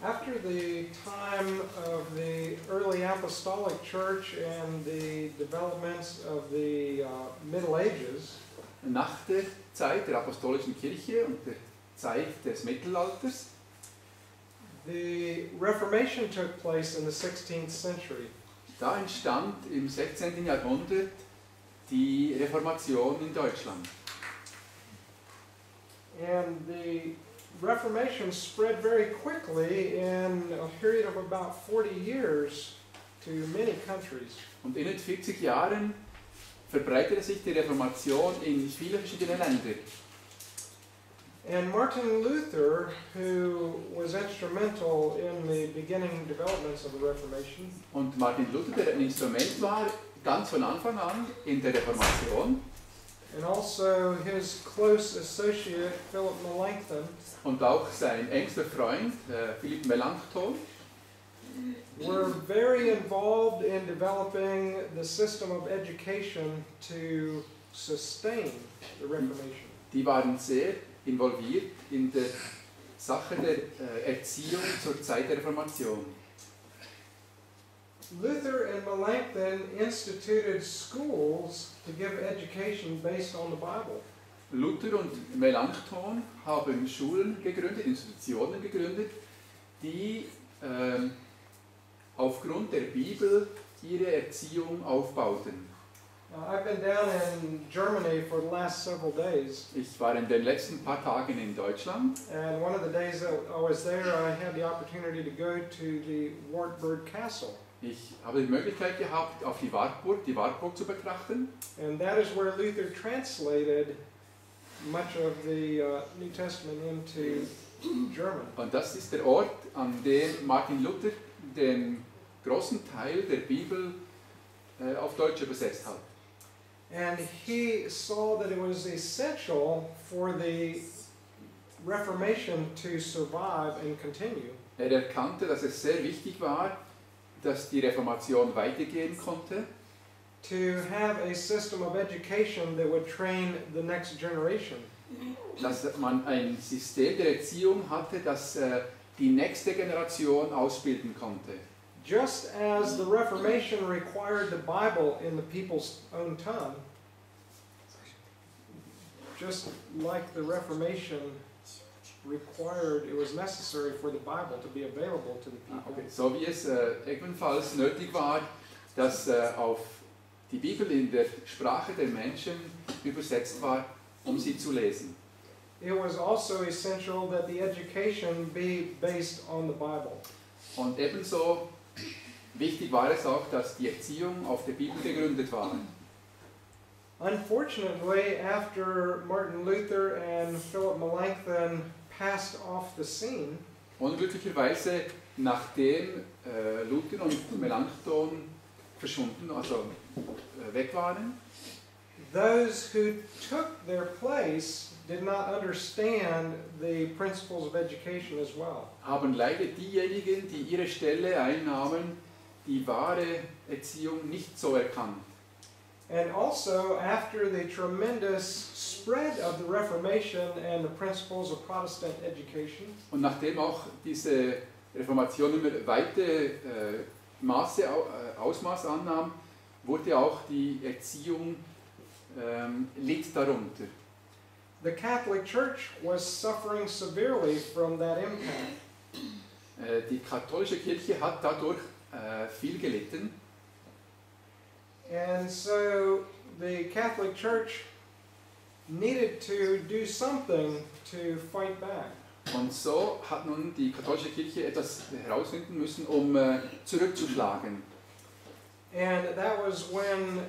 After the time of the early apostolic church and the developments of the Middle Ages, Nach der Zeit der apostolischen Kirche und der Zeit des Mittelalters, the Reformation took place in the 16th century. da entstand im 16. Jahrhundert die Reformation in Deutschland. And the Reformation spread very quickly in a period of about 40 years to many countries. Und in den 40 Jahren verbreitete sich die Reformation in viele verschiedene Länder. And Martin Luther, who was instrumental in the beginning developments of the Reformation, Und Martin Luther, der ein Instrument war, ganz von Anfang an in der Reformation, and also his close associate Philip Melanchthon, und auch sein engster Freund Philipp Melanchthon, were very involved in developing the system of education to sustain the Reformation. die waren sehr involviert in der Sache der Erziehung zur Zeit der Reformation. Luther and Melanchthon instituted schools to give education based on the Bible. Luther und Melanchthon haben Schulen gegründet, Institutionen gegründet, die aufgrund der Bibel ihre Erziehung aufbauten. I've been down in Germany for the last several days. Ich war in den letzten paar Tagen in Deutschland And one of the days that I was there, I had the opportunity to go to the Wartburg Castle. Ich habe die Möglichkeit gehabt, auf die Wartburg zu betrachten. And that is where Luther translated much of the New Testament into German. Und das ist der Ort, an dem Martin Luther den großen Teil der Bibel auf Deutsch übersetzt hat. And he saw that it was essential for the Reformation to survive and continue. Er erkannte, dass es sehr wichtig war, dass die Reformation weitergehen konnte, To have a system of education that would train the next generation. dass man ein System der Erziehung hatte, das die nächste Generation ausbilden konnte. Just as the Reformation required the Bible in the people's own tongue, just like the Reformation required, it was necessary for the Bible to be available to the people. Okay. So wie es ebenfalls nötig war, dass auf die Bibel in der Sprache der Menschen übersetzt war, um sie zu lesen. It was also essential that the education be based on the Bible. Und ebenso wichtig war es auch, dass die Erziehung auf der Bibel gegründet war. Unfortunately, after Martin Luther and Philip Melanchthon passed off the scene, Unglücklicherweise, nachdem Luther und Melanchthon verschwunden, also weg waren, those who took their place did not understand the principles of education as well. haben leider diejenigen, die ihre Stelle einnahmen, die wahre Erziehung nicht so erkannt. And also, after the tremendous spread of the Reformation and the principles of Protestant education, Und nachdem auch diese Reformation immer weite Ausmaß annahm, wurde auch die Erziehung litt darunter. the Catholic Church was suffering severely from that impact. Die katholische Kirche hat dadurch viel gelitten. And so the Catholic Church needed to do something to fight back. Und so hat nun die katholische Kirche etwas herausfinden müssen, um zurückzuschlagen. And that was when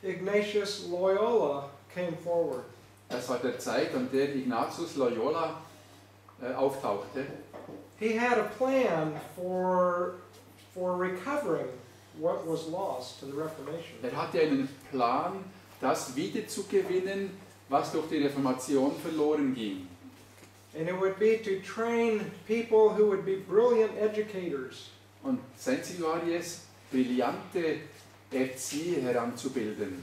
Ignatius Loyola came forward. Das war der Zeit, an der Ignatius Loyola auftauchte. He had a plan for recovering what was lost to the Reformation. Er hatte einen Plan, das wiederzugewinnen, was durch die Reformation verloren ging. And it would be to train people who would be brilliant educators. Und sein Ziel war es, brillante Erzieher heranzubilden.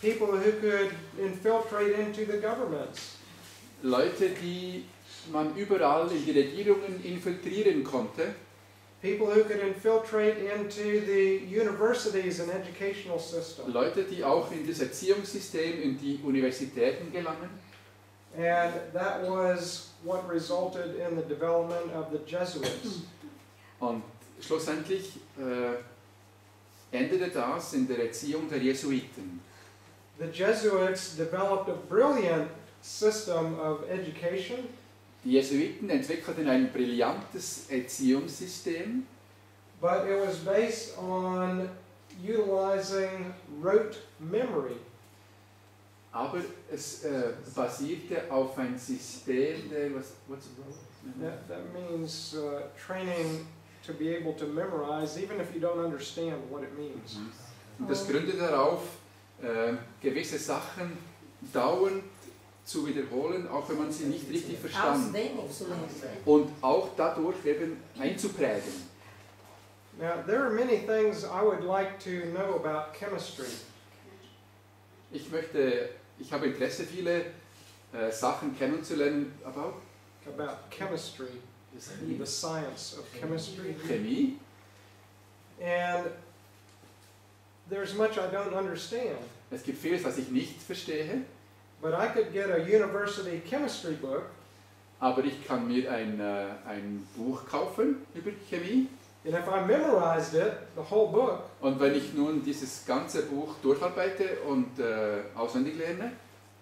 People who could infiltrate into the governments. Leute, die man überall in die Regierungen infiltrieren konnte. People who could infiltrate into the universities and educational system. Leute, die auch in das Erziehungssystem, in die Universitäten gelangen. And that was what resulted in the development of the Jesuits. Und schlussendlich endete das in der Erziehung der Jesuiten. The Jesuits developed a brilliant system of education. Die Jesuiten entwickelten ein brillantes Erziehungssystem, But it was based on utilizing rote memory. aber es basierte auf ein System der, what's That means training to be able to memorize, even if you don't understand what it means. Und das gründet darauf, gewisse Sachen dauernd zu wiederholen, auch wenn man sie nicht richtig verstand. Auswendig zu lernen. Und auch dadurch eben einzuprägen. Now, there are many things I would like to know about chemistry. Ich habe Interesse, viele Sachen kennenzulernen About chemistry, the science of chemistry. Chemie. And there's much I don't understand. Es gibt vieles, was ich nicht verstehe, But I could get a university chemistry book, aber ich kann mir ein Buch kaufen über Chemie. and if I memorized it, the whole book, Und wenn ich nun dieses ganze Buch durcharbeite und auswendig lerne,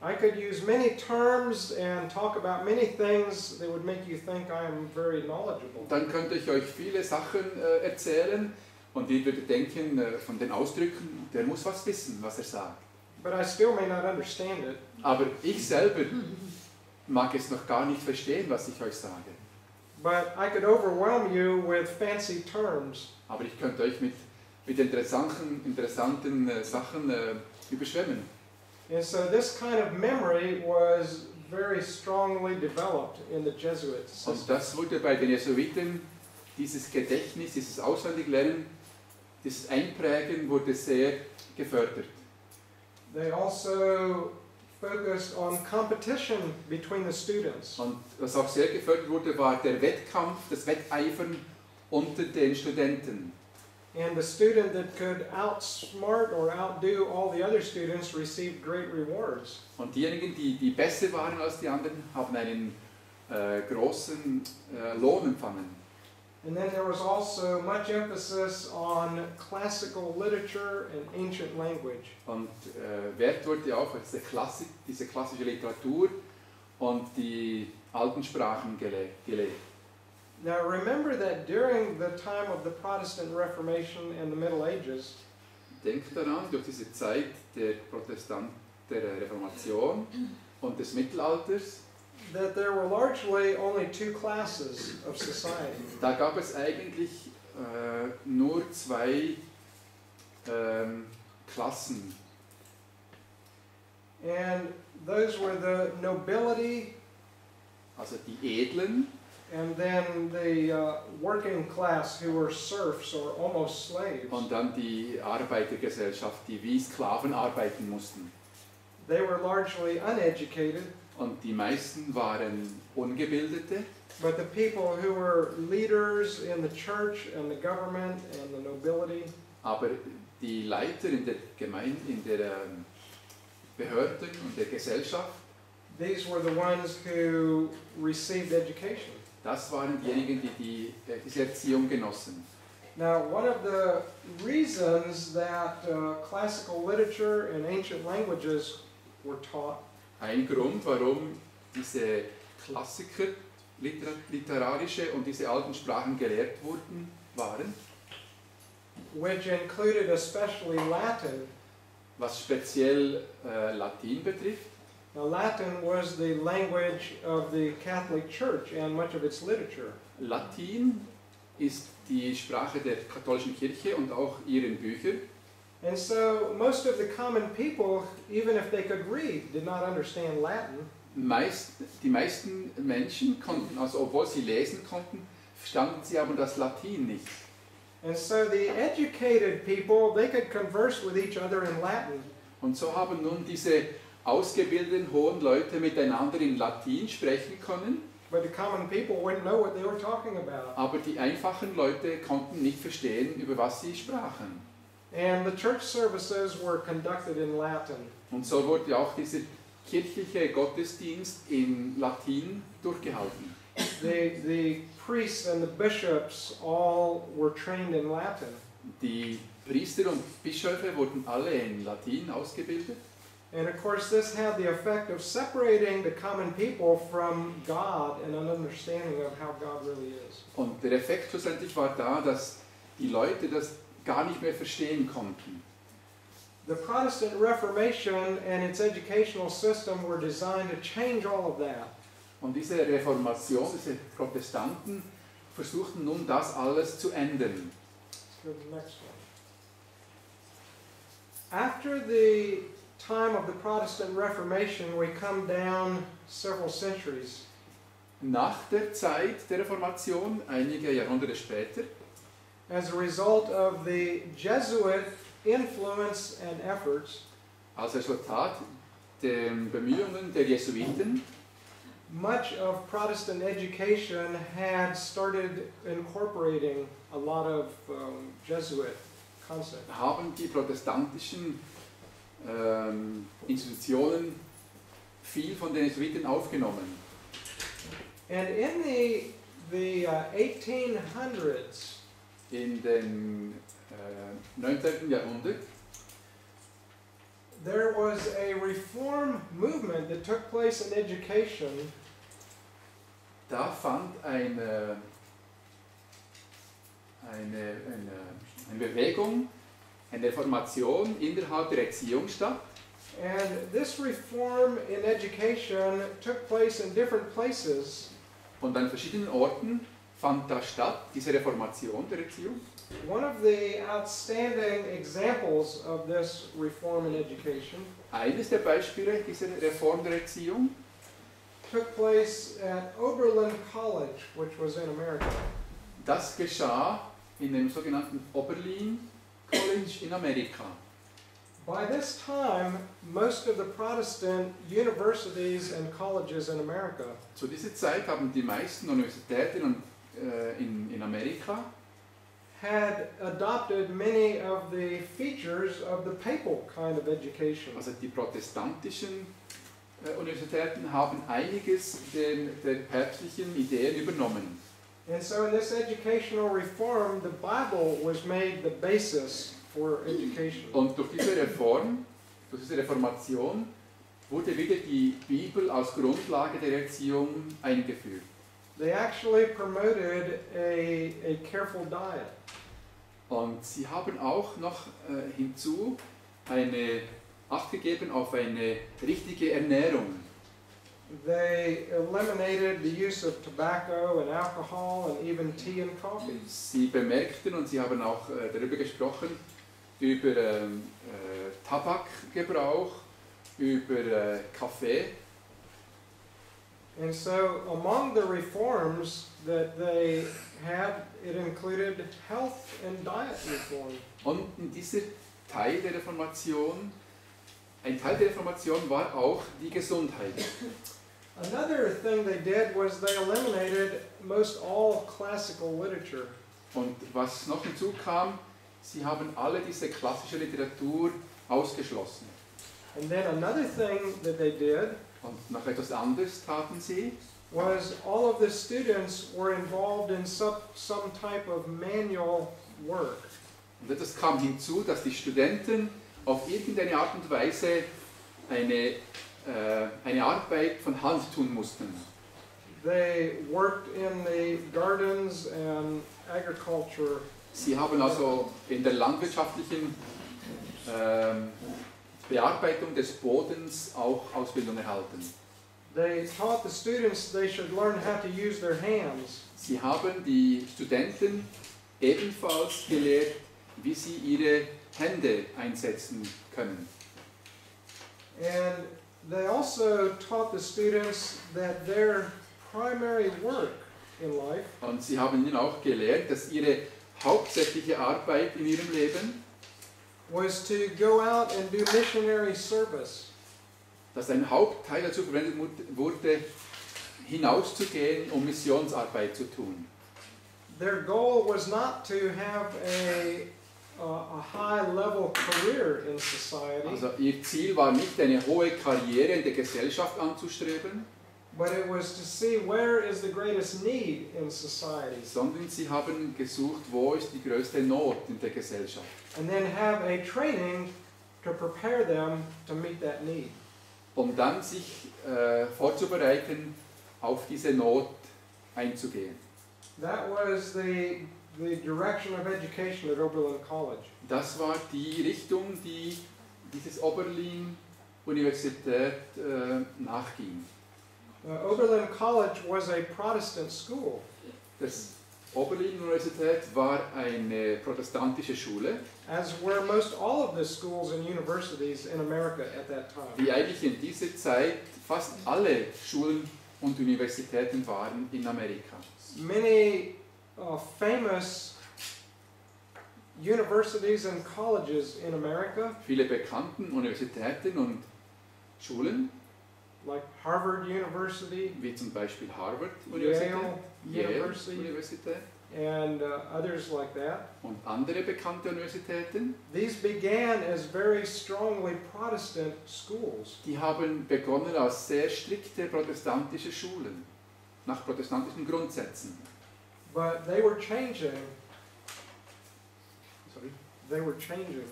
I could use many terms and talk about many things that would make you think I am very knowledgeable. dann könnte ich euch viele Sachen erzählen und ihr würdet denken, von den Ausdrücken, der muss was wissen, was er sagt. But I still may not understand it. Aber ich selber mag es noch gar nicht verstehen, was ich euch sage. But I could overwhelm you with fancy terms. Aber ich könnte euch mit interessanten Sachen überschwemmen. And so this kind of memory was very strongly developed in the Jesuit Und system. das wurde bei den Jesuiten, dieses Gedächtnis, dieses Auswendiglernen, dieses Einprägen wurde sehr gefördert. They also focused on competition between the students. Und was auch sehr gefördert wurde, war der Wettkampf, das Wetteifern unter den Studenten. And the student that could outsmart or outdo all the other students received great rewards. Und diejenigen, die besser waren als die anderen, haben einen großen Lohn empfangen. And then there was also much emphasis on classical literature and ancient language. Und Wert wurde auch auf diese klassische Literatur und die alten Sprachen gelegt. Now remember that during the time of the Protestant Reformation and the Middle Ages, Denkt daran, durch diese Zeit der Reformation und des Mittelalters, that there were largely only two classes of society. da gab es eigentlich nur zwei Klassen. And those were the nobility Also die Edlen and then the working class who were serfs or almost slaves. und dann die Arbeitergesellschaft, die wie Sklaven arbeiten mussten. They were largely uneducated, Und die meisten waren Ungebildete, but the people who were leaders in the church and the government and the nobility, aber die Leiter in der Gemeinde, in der Behörden und der Gesellschaft, these were the ones who received education. das waren diejenigen, die diese Erziehung genossen. Now, one of the reasons that classical literature and ancient languages were taught Ein Grund, warum diese Klassiker, literarische und diese alten Sprachen gelehrt waren, which included especially Latin. was speziell Latin betrifft. Now, Latin was the language of the Catholic Church and much of its literature. Latin ist die Sprache der katholischen Kirche und auch ihren Büchern. And so, most of the common people, even if they could read, did not understand Latin. Die meisten Menschen konnten, also obwohl sie lesen konnten, verstanden sie aber das Latin nicht. And so, the educated people, they could converse with each other in Latin. Und so haben nun diese ausgebildeten hohen Leute miteinander in Latin sprechen können, But the common people wouldn't know what they were talking about. aber die einfachen Leute konnten nicht verstehen, über was sie sprachen. And the church services were conducted in Latin. Und so wurde auch dieser kirchliche Gottesdienst in Latin durchgehalten. The priests and the bishops all were trained in Latin. Die Priester und Bischöfe wurden alle in Latin ausgebildet. And of course, this had the effect of separating the common people from God and an understanding of how God really is. Und der Effekt schlussendlich war da, dass die Leute das gar nicht mehr verstehen konnten. The Protestant Reformation and its educational system were designed to change all of that. Und diese Reformation, diese Protestanten, versuchten nun das alles zu ändern. Let's go to the next one. After the time of the Protestant Reformation, we come down several centuries. Nach der Zeit der Reformation, einige Jahrhunderte später, As a result of the Jesuit influence and efforts, als Resultat der Bemühungen der Jesuiten, much of Protestant education had started incorporating a lot of Jesuit concepts. haben die protestantischen Institutionen viel von den Jesuiten aufgenommen. And in the 1800s, In den 19. Jahrhundert there was a reform movement that took place in education da fand eine Bewegung, eine Reformation innerhalb der Erziehung statt. And this reform in education took place in different places. Und an verschiedenen Orten fand das statt, diese Reformation der Erziehung. One of the outstanding examples of this reform in education Eines der Beispiele dieser Reform der Erziehung took place at Oberlin College, which was in America. das geschah in dem sogenannten Oberlin College in Amerika. By this time, most of the Protestant universities and colleges in America Zu dieser Zeit haben die meisten Universitäten in Amerika had adopted many of the features of the papal kind of education. also die protestantischen Universitäten haben einiges der päpstlichen Ideen übernommen. And so in this educational reform, the Bible was made the basis for education. Und durch diese Reform, durch diese Reformation, wurde wieder die Bibel als Grundlage der Erziehung eingeführt. They actually promoted a careful diet. Und sie haben auch noch hinzu Acht gegeben auf eine richtige Ernährung. They eliminated the use of tobacco and alcohol and even tea and coffee. Sie bemerkten und sie haben auch darüber gesprochen, über Tabakgebrauch, über Kaffee. And so among the reforms that they had, it included health and diet reform. Und in dieser Teil der Reformation, ein Teil der Reformation war auch die Gesundheit. Another thing they did was they eliminated most all classical literature. Und was noch hinzukam, sie haben alle diese klassische Literatur ausgeschlossen. And then another thing that they did Und noch etwas anderes taten sie. was all of the students were involved in some type of manual work. Und etwas kam hinzu, dass die Studenten auf irgendeine Art und Weise eine Arbeit von Hand tun mussten. They worked in the gardens and agriculture. Sie haben also in der landwirtschaftlichen Bearbeitung des Bodens auch Ausbildung erhalten. They taught the students they should learn how to use their hands. Sie haben die Studenten ebenfalls gelehrt, wie sie ihre Hände einsetzen können. And they also taught the students that their primary work in life Und sie haben ihnen auch gelehrt, dass ihre hauptsächliche Arbeit in ihrem Leben, was to go out and do missionary service. dass ein Hauptteil dazu verwendet wurde, hinauszugehen, um Missionsarbeit zu tun. Their goal was not to have a high-level career in society, Also ihr Ziel war nicht, eine hohe Karriere in der Gesellschaft anzustreben, but it was to see where is the greatest need in society, sondern sie haben gesucht, wo ist die größte Not in der Gesellschaft. and then have a training to prepare them to meet that need. Um dann sich vorzubereiten, auf diese Not einzugehen. That was the direction of education at Oberlin College. Das war die Richtung, die dieses Oberlin-Universität nachging. Oberlin College was a Protestant school. Das Oberlin-Universität war eine protestantische Schule, As were most all of the schools and universities in America at that time. wie eigentlich in dieser Zeit fast alle Schulen und Universitäten waren in Amerika. Many famous universities and colleges in America Viele bekannten Universitäten und Schulen like Harvard University, wie zum Beispiel Harvard-Universität, Yale University, Yale-Universität and others like that. und andere bekannte Universitäten. These began as very strongly Protestant schools. Die haben begonnen als sehr strikte protestantische Schulen, nach protestantischen Grundsätzen. But they were changing. Sorry. They were changing.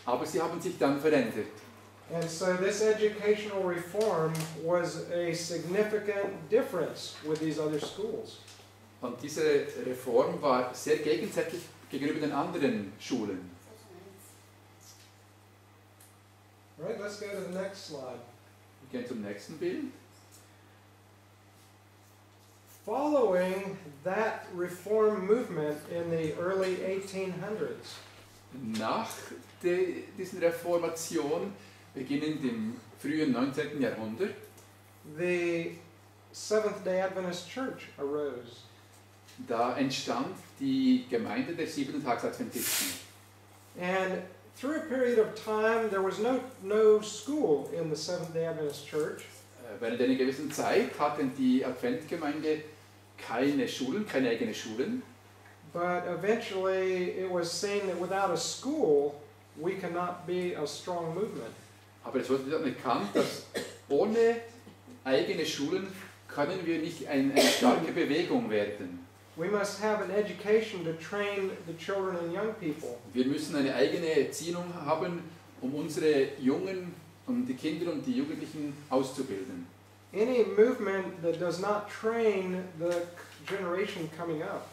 Aber sie haben sich dann verändert. And so this educational reform was a significant difference with these other schools. Und diese Reform war sehr gegensätzlich gegenüber den anderen Schulen. Right, let's go to the next slide. Wir gehen zum nächsten Bild. Following that reform movement in the early 1800s, Nach dieser Reformation, beginnend im frühen 19. Jahrhundert, the Seventh-day Adventist Church arose. da entstand die Gemeinde der Siebenten-Tags-Adventisten. And through a period of time, there was no school in the Seventh-day Adventist Church. Während einer gewissen Zeit hatten die Adventgemeinde keine Schulen, keine eigenen Schulen. But eventually it was seen that without a school, we cannot be a strong movement. Aber es wurde dann erkannt, dass ohne eigene Schulen können wir nicht eine starke Bewegung werden. We must have an education to train the children and young people. Wir müssen eine eigene Erziehung haben, um unsere Jungen und die Kinder und die Jugendlichen auszubilden. Any movement that does not train the generation coming up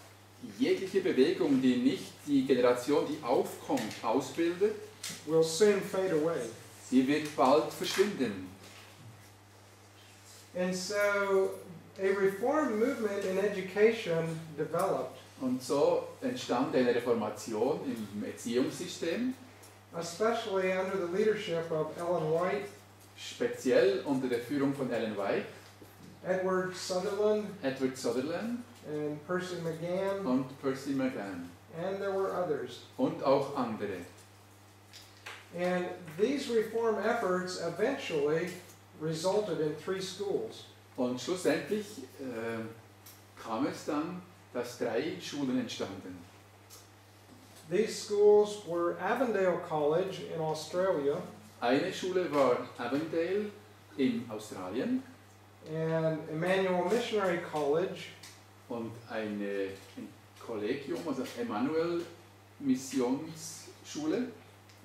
Jegliche Bewegung, die nicht die Generation, die aufkommt, ausbildet, will soon fade away. die wird bald verschwinden. And so a reform movement in education developed, Und so entstand eine Reformation im Erziehungssystem, especially under the leadership of Ellen White, speziell unter der Führung von Ellen White, Edward Sutherland, Edward Sutherland and Percy McGann, und Percy McGann and there were others. und auch andere. And these reform efforts eventually resulted in 3 schools. Und schlussendlich kam es dann, dass 3 Schulen entstanden. These schools were Avondale College in Australia Eine Schule war Avondale in Australien and Emmanuel Missionary College und ein Kollegium, also Emmanuel Missionsschule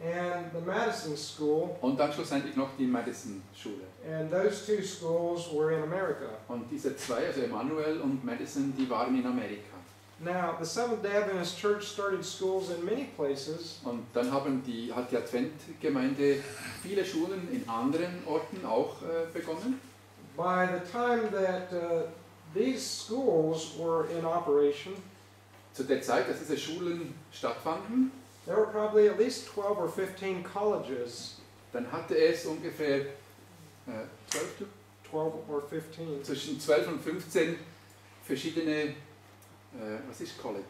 and the Madison School, und dann schlussendlich noch die Madison-Schule. and those 2 schools were in America. Und diese 2, also Emmanuel und Madison, die waren in Amerika. Now, the Seventh-day Adventist Church started schools in many places, Und dann hat die Adventgemeinde viele Schulen in anderen Orten auch begonnen. by the time that these schools were in operation, Zu der Zeit, dass diese Schulen stattfanden, there were probably at least 12 or 15 colleges, dann hatte es ungefähr 12 or 15. zwischen 12 und 15 verschiedene, was ist College?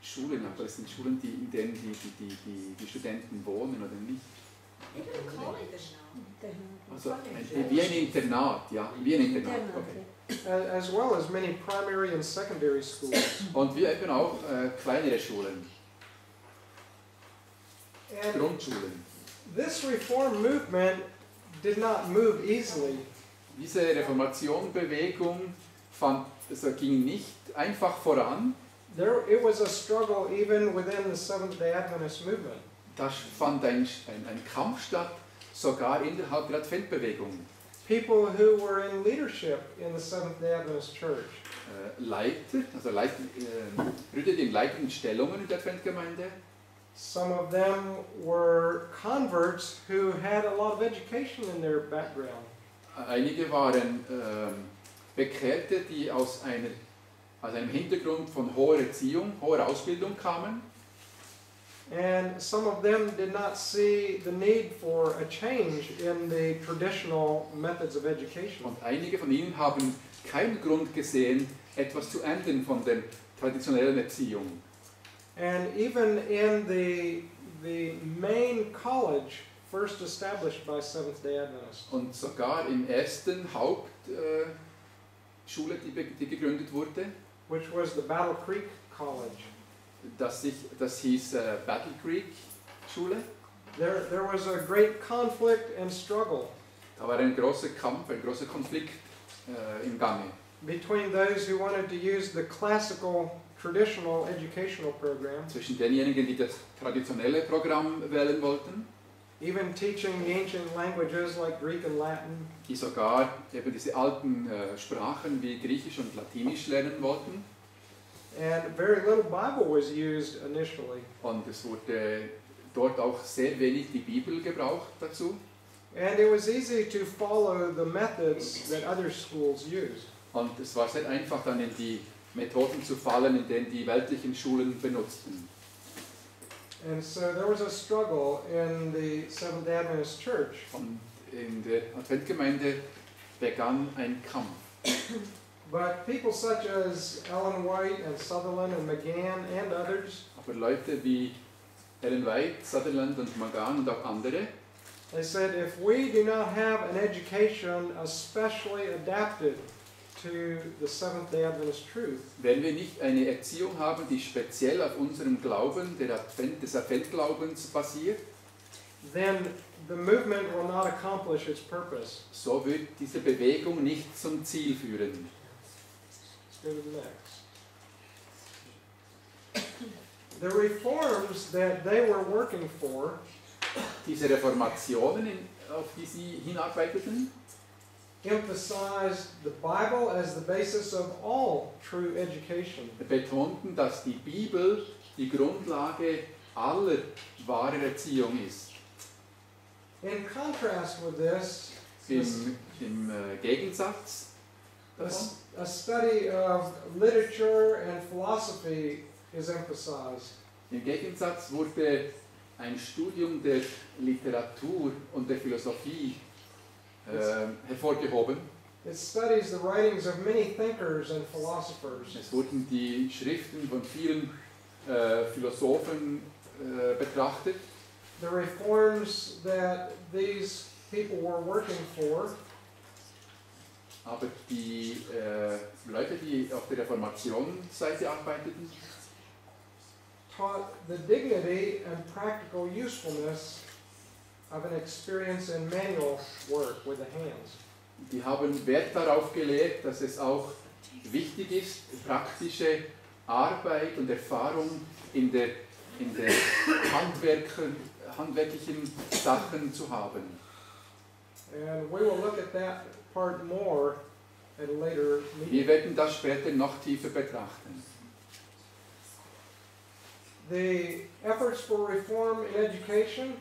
Schulen, aber das sind Schulen, in denen die Studenten wohnen oder nicht. Also wie ein Internat, ja, wie ein Internat. Okay. As well as many primary and secondary schools. Und wir eben auch kleinere Schulen, And Grundschulen. this reform movement did not move easily. Diese Reformationbewegung ging nicht einfach voran. It was a struggle even within the Seventh-day Adventist movement. Da fand ein Kampf statt, sogar innerhalb der Adventbewegung. People who were in leadership in the Seventh-day Adventist Church Leiter, also Brüder in leitenden Stellungen in der Adventgemeinde. some of them were converts who had a lot of education in their background. Einige waren Bekehrte, die aus einem Hintergrund von hoher Erziehung, hoher Ausbildung kamen. And some of them did not see the need for a change in the traditional methods of education. Und einige von ihnen haben keinen Grund gesehen, etwas zu ändern von der traditionellen Erziehung. And even in the main college first established by Seventh-day Adventists. Und sogar im ersten Hauptschule, die gegründet wurde, Which was the Battle Creek College. das hieß Battle Creek Schule. There was a great conflict and struggle Da war ein großer Kampf, ein großer Konflikt im Gange between those who wanted to use the classical, traditional educational program, zwischen denjenigen, die das traditionelle Programm wählen wollten, even teaching the ancient languages like Greek and Latin, die sogar eben diese alten Sprachen wie Griechisch und Latinisch lernen wollten. and very little Bible was used initially. Und es wurde dort auch sehr wenig die Bibel gebraucht dazu. And it was easy to follow the methods that other schools used. Und es war sehr einfach, dann in die Methoden zu fallen, in denen die weltlichen Schulen benutzten. And so there was a struggle in the Seventh-day Adventist Church. Und in der Adventgemeinde begann ein Kampf. But people such as Ellen White and Sutherland and McGann and others, Aber Leute wie Ellen White, Sutherland und Magan und auch andere, they said if we do not have an education especially adapted to the Seventh-day Adventist truth, wenn wir nicht eine Erziehung haben, die speziell auf unserem Glauben, des Adventglaubens basiert, then the movement will not accomplish its purpose. so wird diese Bewegung nicht zum Ziel führen. Let's go to the next. The reforms that they were working for Diese Reformationen, auf die sie hinarbeiteten, emphasized the Bible as the basis of all true education. betonten, dass die Bibel die Grundlage aller wahren Erziehung ist. In contrast with this, Im Gegensatz davon, a study of literature and philosophy is emphasized. im Gegensatz wurde ein Studium der Literatur und der Philosophie hervorgehoben. It studies the writings of many thinkers and philosophers. Es wurden die Schriften von vielen Philosophen betrachtet. The reforms that these people were working for Aber die Leute, die auf der Reformationsseite arbeiteten, taught the dignity and practical usefulness of an experience in manual work with the hands. die haben Wert darauf gelegt, dass es auch wichtig ist, praktische Arbeit und Erfahrung in der handwerklichen Sachen zu haben. And we will look at that part more at a later Wir meeting. werden das später noch tiefer betrachten. The efforts for reform in education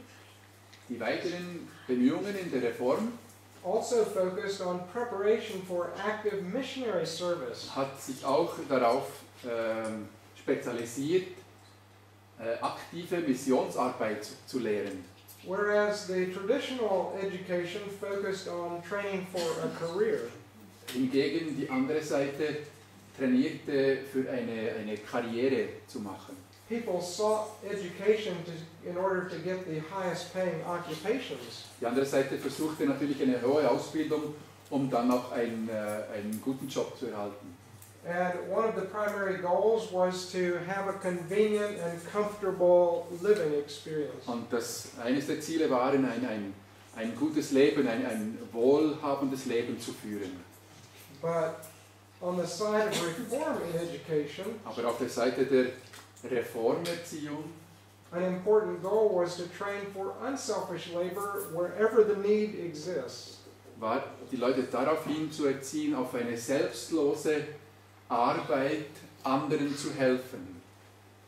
Die weiteren Bemühungen in der Reform also focused on preparation for active missionary service. hat sich auch darauf spezialisiert, aktive Missionsarbeit zu lehren. Whereas the traditional education focused on training for a career. Hingegen die andere Seite trainierte, für eine Karriere zu machen. People sought education in order to get the highest paying occupations. Die andere Seite versuchte natürlich eine hohe Ausbildung, um dann auch einen guten Job zu erhalten. And one of the primary goals was to have a convenient and comfortable living experience. Und eines der Ziele waren, ein gutes Leben, ein wohlhabendes Leben zu führen. But on the side of reform in education, Aber auf der Seite der Reformerziehung an important goal was to train for unselfish labor wherever the need exists. war, die Leute daraufhin zu erziehen, auf eine selbstlose Arbeit, anderen zu helfen.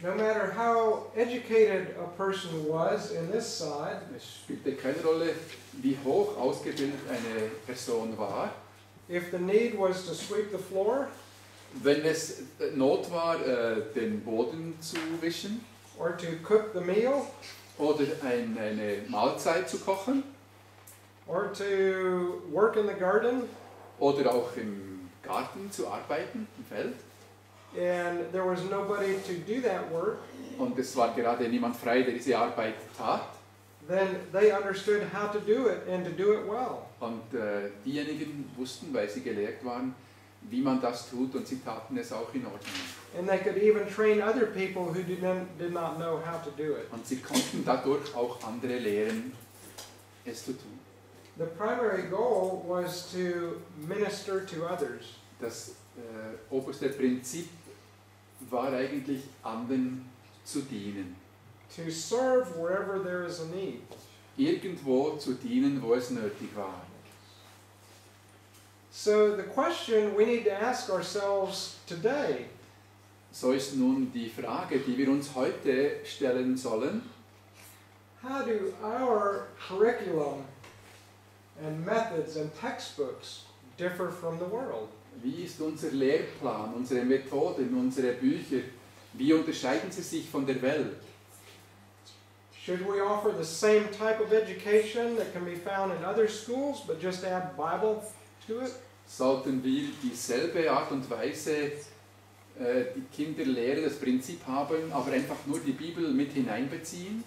No matter how educated a person was in this side, Es spielte keine Rolle, wie hoch ausgebildet eine Person war. if the need was to sweep the floor Wenn es Not war, den Boden zu wischen or to cook the meal oder eine Mahlzeit zu kochen or to work in the garden, oder auch im Garten zu arbeiten, im Feld, and there was nobody to do that work, und es war gerade niemand frei, der diese Arbeit tat, then they understood how to do it and to do it well. Und diejenigen wussten, weil sie gelehrt waren, wie man das tut, und sie taten es auch in Ordnung. And they could even train other people who did not know how to do it. Und sie konnten dadurch auch andere lehren, es zu tun. The primary goal was to minister to others. Das oberste Prinzip war eigentlich, anderen zu dienen. To serve wherever there is a need. Irgendwo zu dienen, wo es nötig war. So the question we need to ask ourselves today, So ist nun die Frage, die wir uns heute stellen sollen: how do our curriculum and methods and textbooks differ from the world? Wie ist unser Lehrplan, unsere Methoden, unsere Bücher, wie unterscheiden sie sich von der Welt? Should we offer the same type of education that can be found in other schools, but just add Bible to it? Sollten wir dieselbe Art und Weise die Kinder lehren, das Prinzip haben, aber einfach nur die Bibel mit hineinbeziehen?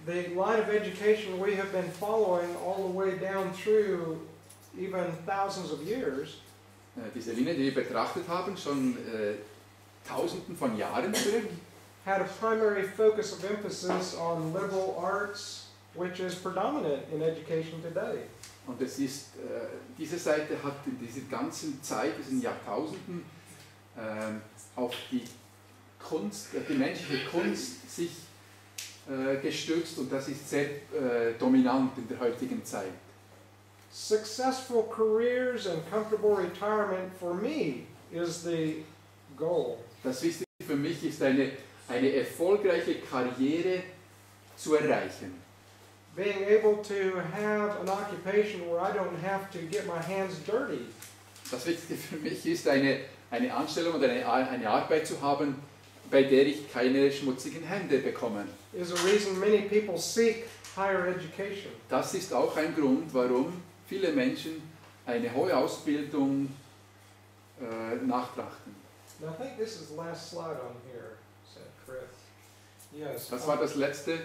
The line of education we have been following all the way down through even thousands of years Diese Linie, die wir betrachtet haben, schon Tausenden von Jahren zurück, had a primary focus of emphasis on liberal arts, which is predominant in education today. und es ist, diese Seite hat in dieser ganzen Zeit, diesen Jahrtausenden, auf die Kunst, die menschliche Kunst sich gestützt, und das ist sehr dominant in der heutigen Zeit. Successful careers and comfortable retirement for me is the goal. Das Wichtigste für mich ist eine erfolgreiche Karriere zu erreichen. Being able to have an occupation where I don't have to get my hands dirty. Das Wichtigste für mich ist eine Anstellung oder eine Arbeit zu haben, bei der ich keine schmutzigen Hände bekomme. Is a reason many people seek higher education. Das ist auch ein Grund, warum viele Menschen eine hohe Ausbildung nachtrachten. And I think this is the last slide on here, said Chris. Yes. Das war das letzte.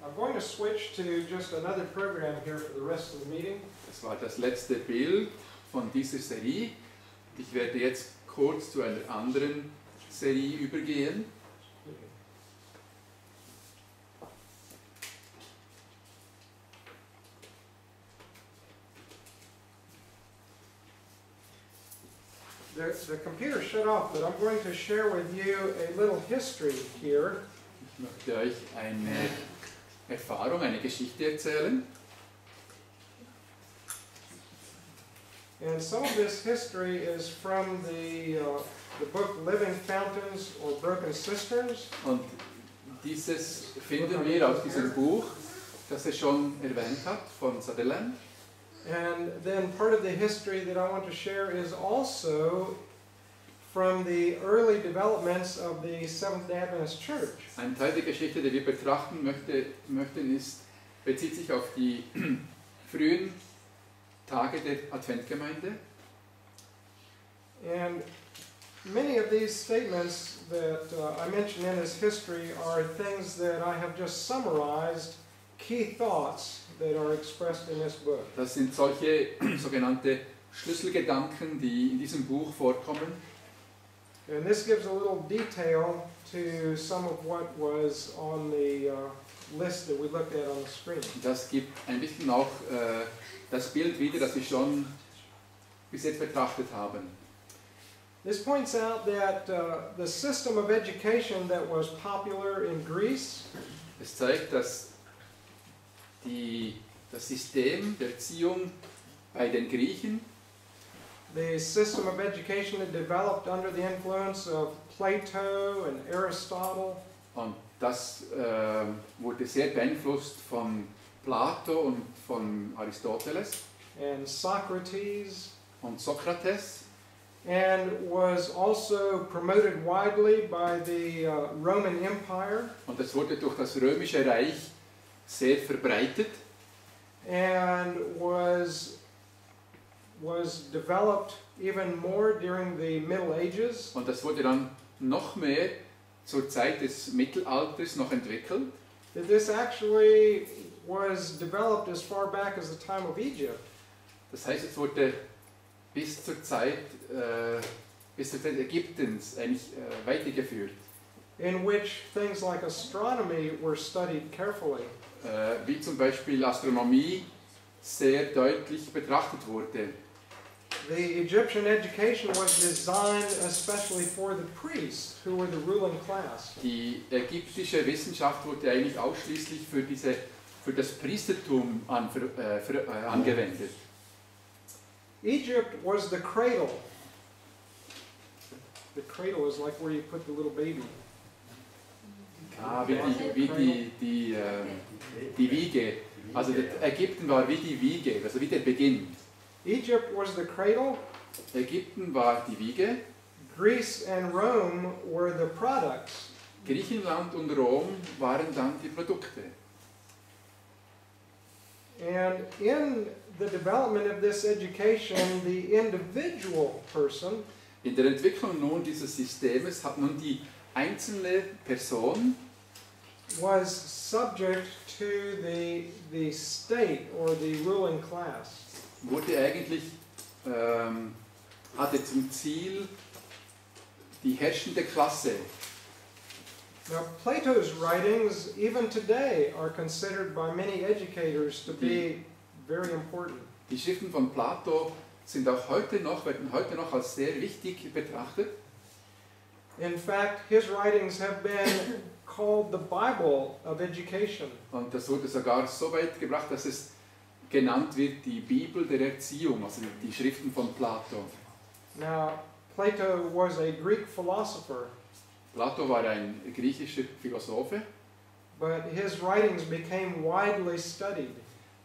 I'm going to switch to just another program here for the rest of the meeting. Das war das letzte Bild von dieser Serie. Ich werde jetzt kurz zu einer anderen Serie übergehen. The computer shut off, but I'm going to share with you a little history here. Ich möchte euch eine Erfahrung, eine Geschichte erzählen. And some of this history is from the book Living Fountains or Broken Cisterns. Und dieses finden wir aus diesem Buch, das er schon erwähnt hat, von Sutherland. And then part of the history that I want to share is also from the early developments of the Seventh-day Adventist Church. Ein Teil der Geschichte, den wir betrachten möchten, bezieht sich auf die frühen Tage der Adventgemeinde. And many of these statements that I mention in this history are things that I have just summarized, key thoughts that are expressed in this book. Das sind solche sogenannte Schlüsselgedanken, die in diesem Buch vorkommen. And this gives a little detail to some of what was on the list that we looked at on the screen. Das gibt ein bisschen auch das Bild wieder, das wir schon bis jetzt betrachtet haben. This points out that the system of education that was popular in Greece Es zeigt, dass das System der Erziehung bei den Griechen, the system of education that developed under the influence of Plato and Aristotle, und das wurde sehr beeinflusst von Plato und von Aristoteles and Socrates, und Sokrates, and was also promoted widely by the Roman Empire, und das wurde durch das Römische Reich sehr verbreitet and was developed even more during the Middle Ages. und das wurde dann noch mehr zur Zeit des Mittelalters noch entwickelt. that this actually was developed as far back as the time of Egypt. Das heißt, es wurde bis zur Zeit Ägyptens eigentlich weitergeführt. In which things like astronomy were studied carefully. Wie zum Beispiel Astronomie sehr deutlich betrachtet wurde. The Egyptian education was designed especially for the priests, who were the ruling class. Die ägyptische Wissenschaft wurde eigentlich ausschließlich für das Priestertum angewendet. Egypt was the cradle. The cradle is like where you put the little baby. Wie die Wiege. Also Ägypten war wie die Wiege, also wie der Beginn. Egypt was the cradle. Ägypten war die Wiege. Greece and Rome were the products. Griechenland und Rom waren dann die Produkte. And in the development of this education, the individual person In der Entwicklung nun dieses Systems hat nun die einzelne Person was subject to the state or the ruling class. wurde eigentlich hatte zum Ziel die herrschende Klasse. Now, Plato's writings, even today, are considered by many educators to be very important. Die Schriften von Plato sind auch werden heute noch als sehr wichtig betrachtet. In fact, his writings have been called the Bible of education. Und das wurde sogar so weit gebracht, dass es genannt wird die Bibel der Erziehung, also die Schriften von Plato. Now, Plato was a Greek philosopher, Plato war ein griechischer Philosophe, but his writings became widely studied,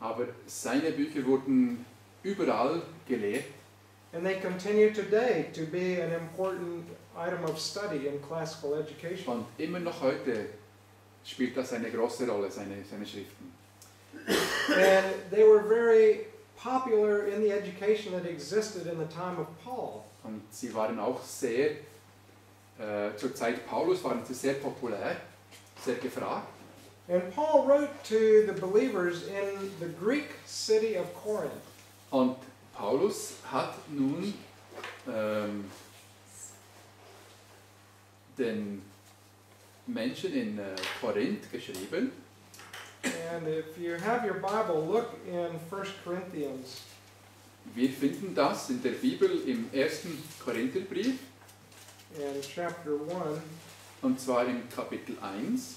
aber seine Bücher wurden überall gelehrt and they continue today to be an important item of study in classical education. und immer noch heute spielt das eine große Rolle, seine Schriften. And they were very popular in the education that existed in the time of Paul. Und sie waren auch zur Zeit Paulus waren sie sehr populär, sehr gefragt. And Paul wrote to the believers in the Greek city of Corinth. Und Paulus hat nun den Menschen in Korinth geschrieben. And if you have your Bible, look in 1 Corinthians. Wir finden das in der Bibel im 1. Korintherbrief, In chapter 1, und zwar im Kapitel 1.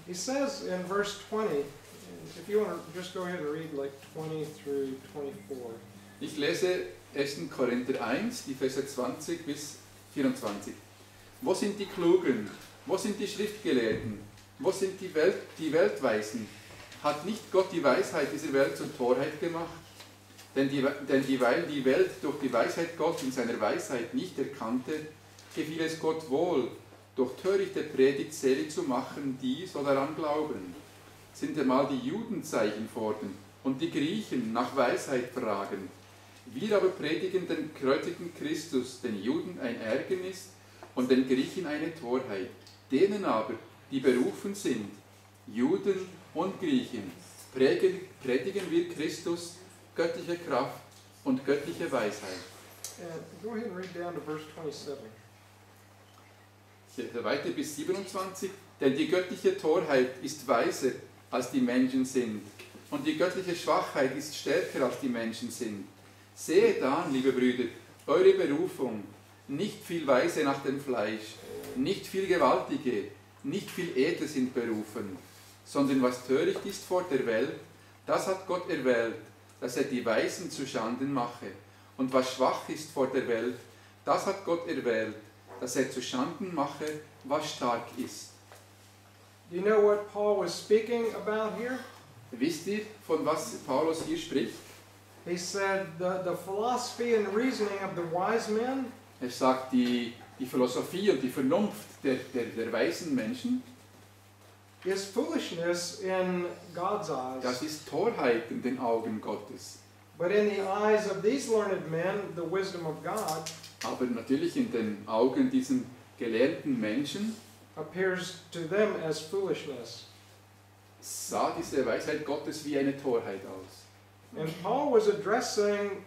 he says in verse 20, if you want to just go ahead and read like 20 through 24. Ich lese 1. Korinther 1, die Verse 20 bis 24. Wo sind die Klugen? Wo sind die Schriftgelehrten? Wo sind die Weltweisen? Hat nicht Gott die Weisheit dieser Welt zur Torheit gemacht? Denn dieweil die Welt durch die Weisheit Gott in seiner Weisheit nicht erkannte, gefiel es Gott wohl, durch törichte Predigt selig zu machen, die so daran glauben. Sind einmal die Juden Zeichen fordern und die Griechen nach Weisheit fragen. Wir aber predigen den gekreuzigten Christus, den Juden ein Ärgernis und den Griechen eine Torheit. Denen aber, die berufen sind, Juden und Griechen, predigen wir Christus, göttliche Kraft und göttliche Weisheit. Go ahead and read down to verse 27. Ich lese weiter bis 27. Denn die göttliche Torheit ist weiser, als die Menschen sind. Und die göttliche Schwachheit ist stärker, als die Menschen sind. Seht an, liebe Brüder, eure Berufung, nicht viel Weise nach dem Fleisch, nicht viel Gewaltige, nicht viel Edle sind berufen, sondern was töricht ist vor der Welt, das hat Gott erwählt, dass er die Weisen zu Schanden mache. Und was schwach ist vor der Welt, das hat Gott erwählt, dass er zu Schanden mache, was stark ist. Do you know what Paul was speaking about here? Wisst ihr, von was Paulus hier spricht? He said the philosophy and reasoning of the wise men Er sagt, die Philosophie und die Vernunft der weisen Menschen, is foolishness in God's eyes. das ist Torheit in den Augen Gottes. But in the eyes of these learned men, the wisdom of God, Aber natürlich in den Augen diesen gelernten Menschen appears to them as foolishness. Sah diese Weisheit Gottes wie eine Torheit aus. And Paul was addressing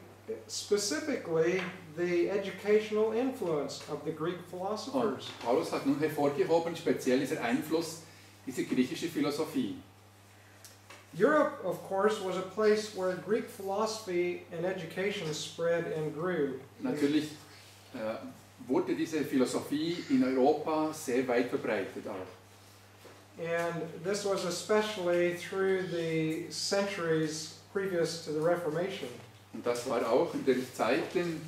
specifically the educational influence of the Greek Und philosophers. Paulus hat nun hervorgehoben, speziell dieser Einfluss, diese griechische Philosophie. Europe, of course, was a place where Greek philosophy and education spread and grew. Natürlich wurde diese Philosophie in Europa sehr weit verbreitet auch. And this was especially through the centuries previous to the Reformation. Und das war auch in den Zeiten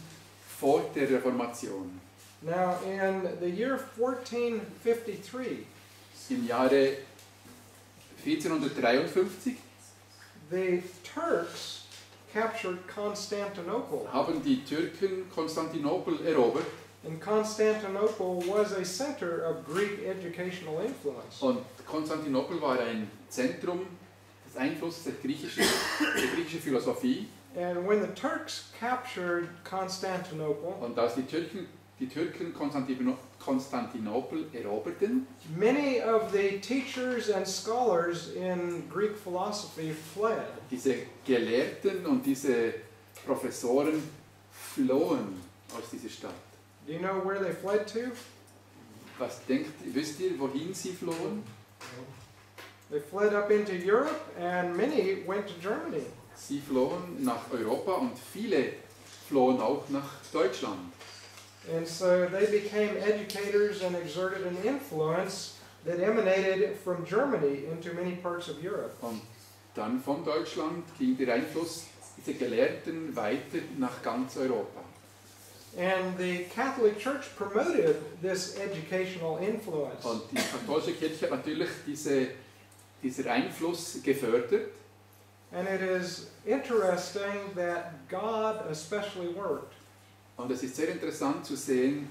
vor der Reformation. Now, in the year 1453, Im Jahre 1453 the Turks captured Constantinople. haben die Türken Konstantinopel erobert. And Constantinople was a center of Greek educational influence. Und Konstantinopel war ein Zentrum des Einflusses der griechischen Philosophie. And when the Turks captured Constantinople, Und als die Türken Konstantinopel eroberten, many of the teachers and scholars in Greek philosophy fled. diese Gelehrten und diese Professoren flohen aus dieser Stadt. Do you know where they fled to? Wisst ihr, wohin sie flohen? They fled up into Europe, and many went to Germany. Sie flohen nach Europa und viele flohen auch nach Deutschland. And so they became educators and exerted an influence that emanated from Germany into many parts of Europe. Und dann von Deutschland ging der Einfluss dieser Gelehrten weiter nach ganz Europa. And the Catholic Church promoted this educational influence. Und die katholische Kirche hat natürlich dieser Einfluss gefördert. And it is interesting that God especially worked. Und es ist sehr interessant zu sehen,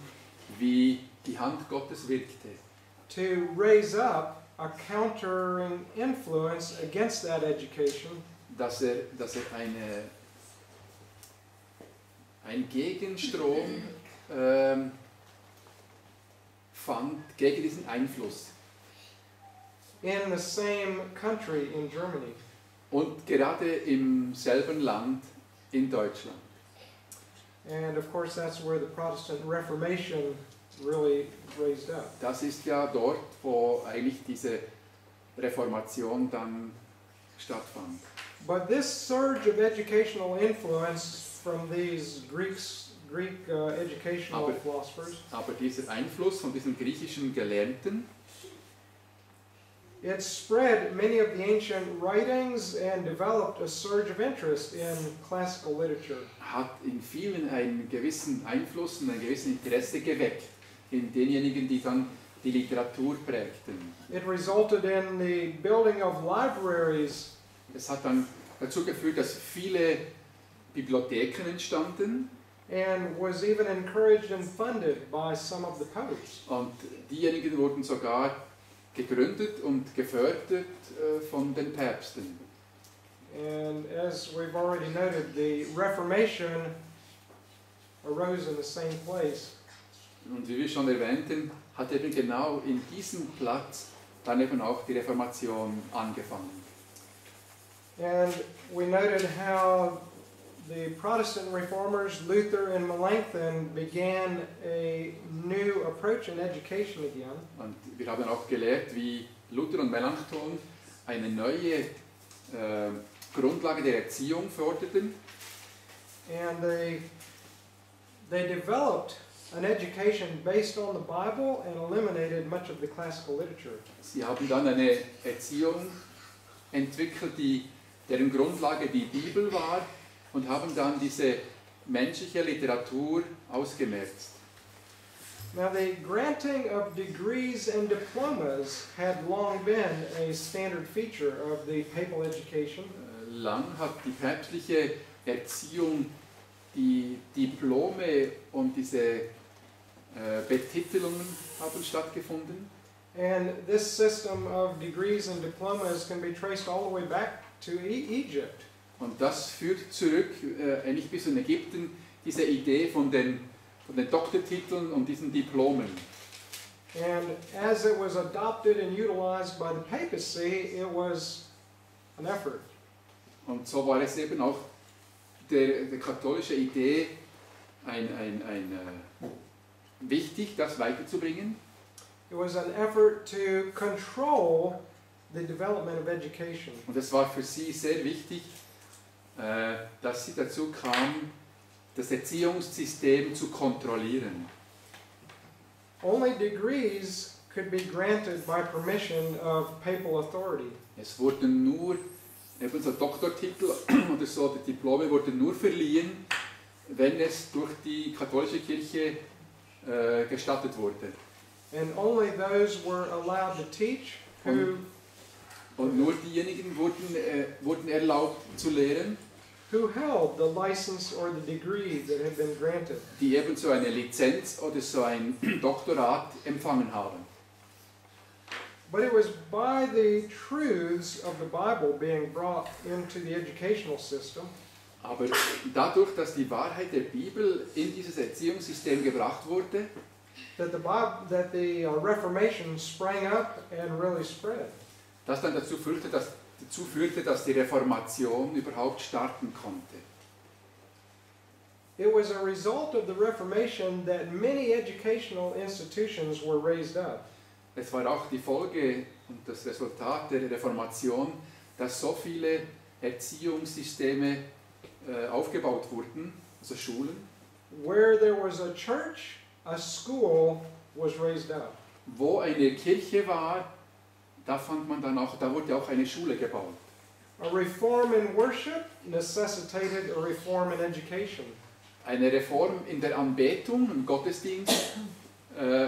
wie die Hand Gottes wirkte, To raise up a countering influence against that education, dass er einen Gegenstrom fand gegen diesen Einfluss. in the same country in Germany. Und gerade im selben Land in Deutschland. And of course that's where the Protestant Reformation really raised up. Das ist ja dort, wo eigentlich diese Reformation dann stattfand. But this surge of educational influence from these Greek educational philosophers, Aber dieser Einfluss von diesen griechischen Gelehrten, it spread many of the ancient writings and developed a surge of interest in classical literature. hat in vielen einen gewissen Einfluss und ein gewisses Interesse geweckt, in denjenigen, die dann die Literatur prägten. It resulted in the building of libraries. Es hat dann dazu geführt, dass viele Bibliotheken entstanden And was even encouraged and funded by some of the popes. und diejenigen wurden sogar gegründet und gefördert von den Päpsten. And as we've already noted, the Reformation arose in the same place. Und wie wir schon erwähnten, hat eben genau in diesem Platz dann eben auch die Reformation angefangen. And we noted how the Protestant reformers, Luther and Melanchthon, began a new approach in education again. Und wir haben auch gelehrt, wie Luther und Melanchthon eine neue Grundlage der Erziehung forderten. And they developed an education based on the Bible and eliminated much of the classical literature. Sie haben dann eine Erziehung entwickelt, deren Grundlage die Bibel war, und haben dann diese menschliche Literatur ausgemerzt. Now, the granting of degrees and diplomas had long been a standard feature of the papal education. Lang hat die päpstliche Erziehung die Diplome und diese Betitelungen haben stattgefunden. And this system of degrees and diplomas can be traced all the way back to Egypt. Und das führt zurück, eigentlich bis in Ägypten, diese Idee von den Doktortiteln und diesen Diplomen. And as it was adopted and utilized by the papacy, it was an effort. Und so war es eben auch der katholische Idee wichtig, das weiterzubringen. It was an effort to control the development of education. Und es war für sie sehr wichtig, dass sie dazu kam, das Erziehungssystem zu kontrollieren. Only degrees could be granted by permission of papal authority. Es wurden nur, eben so Doktortitel oder so, die Diplome wurden nur verliehen, wenn es durch die katholische Kirche gestattet wurde. And only those were allowed to teach who Und nur diejenigen wurden erlaubt zu lehren, held the license or the degree that had been granted. die eben so eine Lizenz oder so ein Doktorat empfangen haben. But it was by the truths of the Bible being brought into the educational system Aber dadurch, dass die Wahrheit der Bibel in dieses Erziehungssystem gebracht wurde, that the Reformation sprang up and really spread. das dann dazu führte, dass die Reformation überhaupt starten konnte. It was a result of the Reformation that many educational institutions were raised up. Es war auch die Folge und das Resultat der Reformation, dass so viele Erziehungssysteme aufgebaut wurden, also Schulen. Where there was a church, a school was raised up. Wo eine Kirche war, da wurde auch eine Schule gebaut. A reform in worship necessitated a reform in education. Eine Reform in der Anbetung, im Gottesdienst,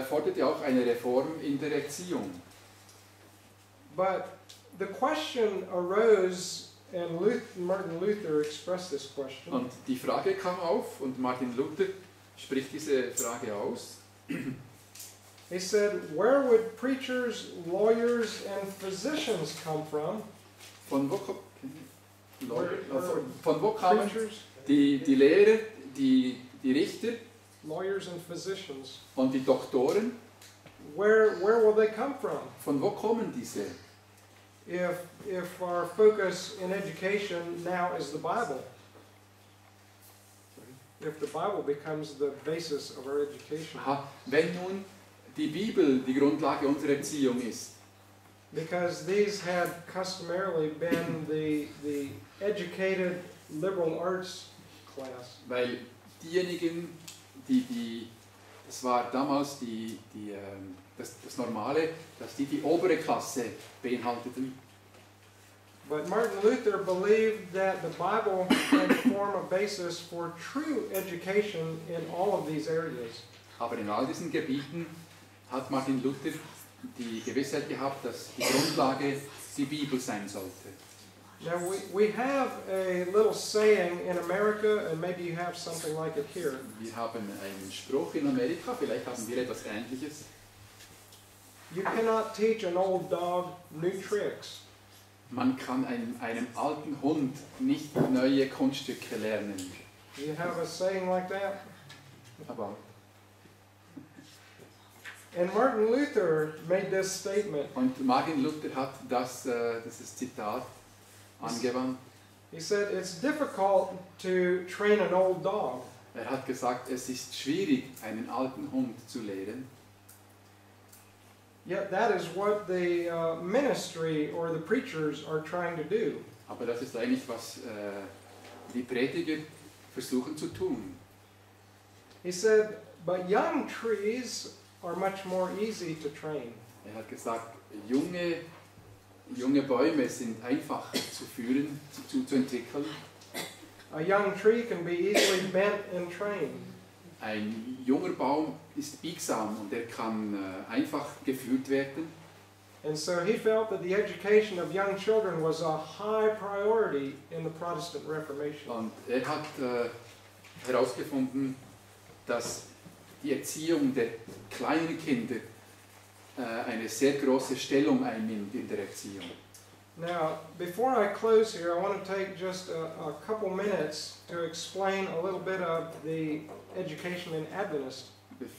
forderte auch eine Reform in der Erziehung. But the question arose, and Martin Luther expressed this question. Und die Frage kam auf und Martin Luther spricht diese Frage aus. He said, where would preachers, lawyers, and physicians come from? Von wo kamen Preachers, die Lehrer, die Richter lawyers, and physicians. und die Doktoren? Where will they come from? Von wo kommen diese? If our focus in education now is the Bible, if the Bible becomes the basis of our education. Aha, wenn nun die Bibel die Grundlage unserer Erziehung ist, Because these had customarily been the educated liberal arts class. weil diejenigen, das war damals das Normale, dass die obere Klasse beinhalteten. But Martin Luther believed that the Bible can form a basis for true education in all of these areas. Aber in all diesen Gebieten hat Martin Luther die Gewissheit gehabt, dass die Grundlage die Bibel sein sollte. Now we have a little saying in America, and maybe you have something like it here. Wir haben einen Spruch in Amerika, vielleicht haben wir etwas Ähnliches. You cannot teach an old dog new tricks. Man kann einem alten Hund nicht neue Kunststücke lernen. You have a saying like that? Aber And Martin Luther made this statement. und Martin Luther hat dieses Zitat angewandt. He said, it's difficult to train an old dog. Er hat gesagt, es ist schwierig, einen alten Hund zu lehren. Yet that is what the ministry or the preachers are trying to do. Aber das ist eigentlich, was die Prediger versuchen zu tun. He said, but young trees are much more easy to train. Er hat gesagt, junge Bäume sind einfach zu führen, zu entwickeln. A young tree can be easily bent and trained. Ein junger Baum ist biegsam und er kann einfach geführt werden. And so he felt that the education of young children was a high priority in the Protestant Reformation. Und er hat herausgefunden, dass die Erziehung der kleinen Kinder eine sehr große Stellung einnimmt in der Erziehung. Now, before I close here, I want to take just a couple minutes to explain a little bit of the education in Adventist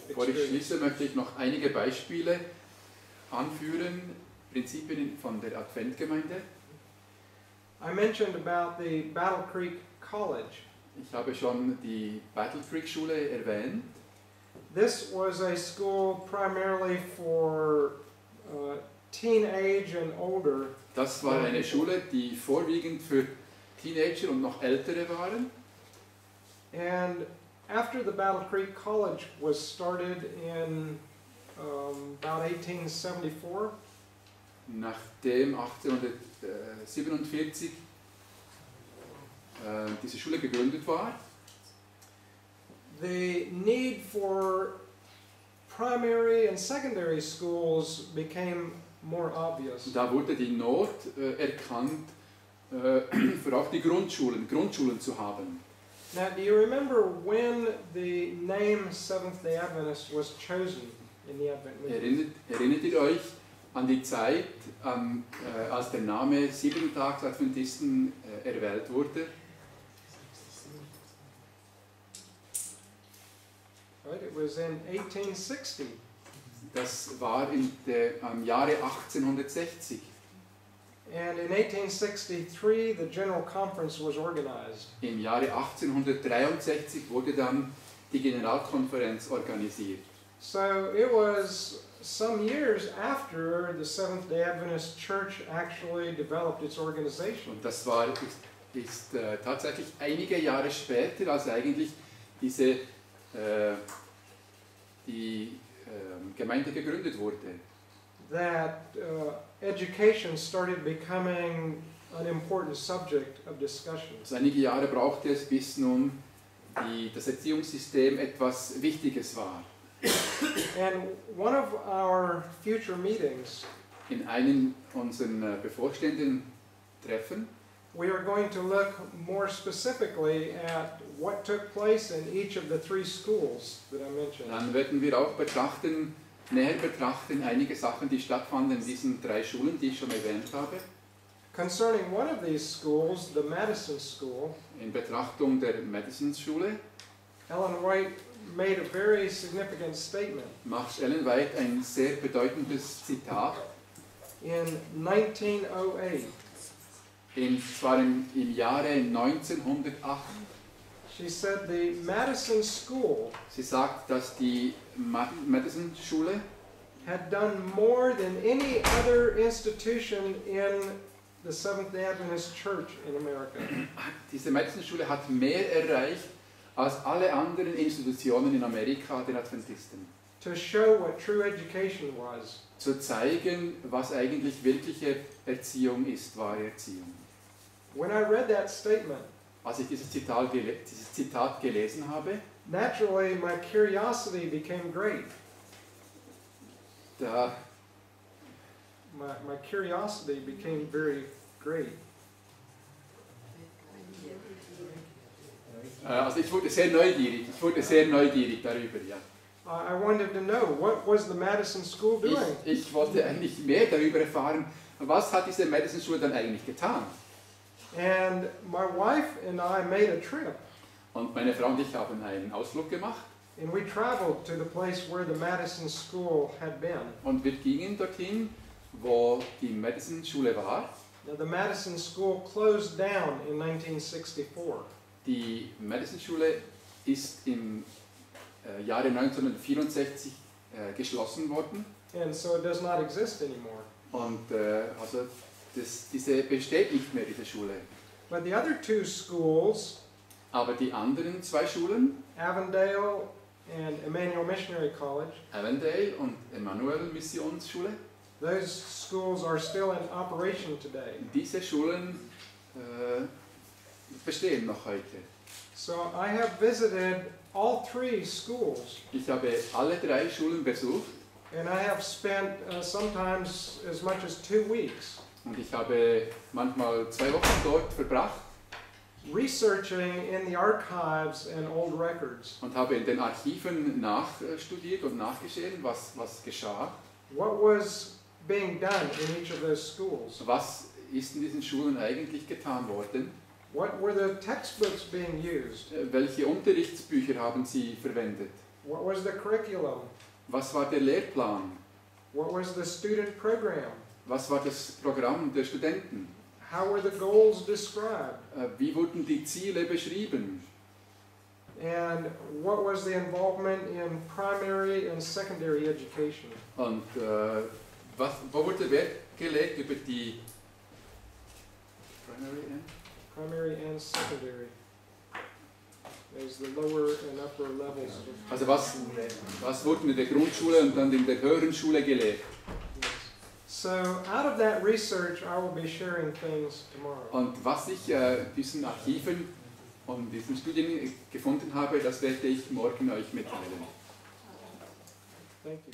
Bevor ich schließe, möchte ich noch einige Beispiele anführen, Prinzipien von der Adventgemeinde. I mentioned about the Battle Creek College. Ich habe schon die Battle Creek Schule erwähnt. This was a school primarily for teenage and older. Das war eine Schule, die vorwiegend für Teenager und noch Ältere waren. And after the Battle Creek College was started in about 1874, Nachdem 1847 diese Schule gegründet war, the need for primary and secondary schools became more obvious. da wurde die Not erkannt, für auch die Grundschulen zu haben. Now, do you remember when the name Seventh-day Adventist was chosen in the Advent movement? Erinnert ihr euch an die Zeit, als der Name Siebentags-Adventisten erwählt wurde? Right, it was in 1860. Das war im Jahre 1860. And in 1863, the General Conference was organized. Im Jahre 1863 wurde dann die Generalkonferenz organisiert. So it was some years after the Seventh-day Adventist Church actually developed its organization. Und das war, ist tatsächlich einige Jahre später, als eigentlich die Gemeinde gegründet wurde. That education started becoming an important subject of discussion. Also einige Jahre brauchte es, bis nun das Erziehungssystem etwas Wichtiges war. And one of our future meetings, In einem unserer bevorstehenden Treffen we are going to look more specifically at what took place in each of the three schools that I mentioned. dann werden wir auch näher betrachten einige Sachen, die stattfanden in diesen 3 Schulen, die ich schon erwähnt habe. Concerning one of these schools, the Madison School, In Betrachtung der Madison-Schule Ellen White made a very significant statement. macht Ellen White ein sehr bedeutendes Zitat. In 1908, Zwar im Jahre 1908. she said the Madison School Sie sagt, dass die Madison-Schule had done more than any other institution in the Seventh-day Adventist Church in America. Diese Madison-Schule hat mehr erreicht als alle anderen Institutionen in Amerika der Adventisten. To show what true education was. Zu zeigen, was eigentlich wirkliche Erziehung ist, wahre Erziehung. When I read that statement, Als ich dieses Zitat gelesen habe, naturally my curiosity became great. da My curiosity became very great. also ich wurde sehr neugierig darüber. Ja. I wanted to know, what was the Madison School doing? Ich wollte eigentlich mehr darüber erfahren, was hat diese Madison-Schule dann eigentlich getan. And my wife and I made a trip. Und meine Frau und ich haben einen Ausflug gemacht. And we traveled to the place where the Madison School had been. Und wir gingen dorthin, wo die Madison-Schule war. Now, the Madison School closed down in 1964. Die Madison-Schule ist im Jahre 1964 geschlossen worden. And so it does not exist anymore. Und also diese besteht nicht mehr, diese Schule. But the other two schools, Aber die anderen 2 Schulen, Avondale and Emmanuel Missionary College, Avondale und Emmanuel Missionsschule, those schools are still in operation today. diese Schulen bestehen noch heute. So I have visited all 3 schools. Ich habe alle 3 Schulen besucht And I have spent sometimes as much as 2 weeks und ich habe manchmal 2 Wochen dort verbracht researching in the archives and old records. und habe in den Archiven nachstudiert und nachgesehen, was geschah. What was being done in each of those schools? Was ist in diesen Schulen eigentlich getan worden? What were the textbooks being used? Welche Unterrichtsbücher haben sie verwendet? What was the curriculum? Was war der Lehrplan? What was the student program? Was war das Programm der Studenten? How were the goals described? Wie wurden die Ziele beschrieben? And what was the involvement in primary and secondary education? Und wo wurde Wert gelegt über die Primary and secondary. There's the lower and upper levels. Also was wurde in der Grundschule und dann in der höheren Schule gelehrt? So out of that research, I will be sharing things tomorrow. Und was ich diesen Archiven und diesen Studien gefunden habe, das werde ich morgen euch mitteilen. Thank you.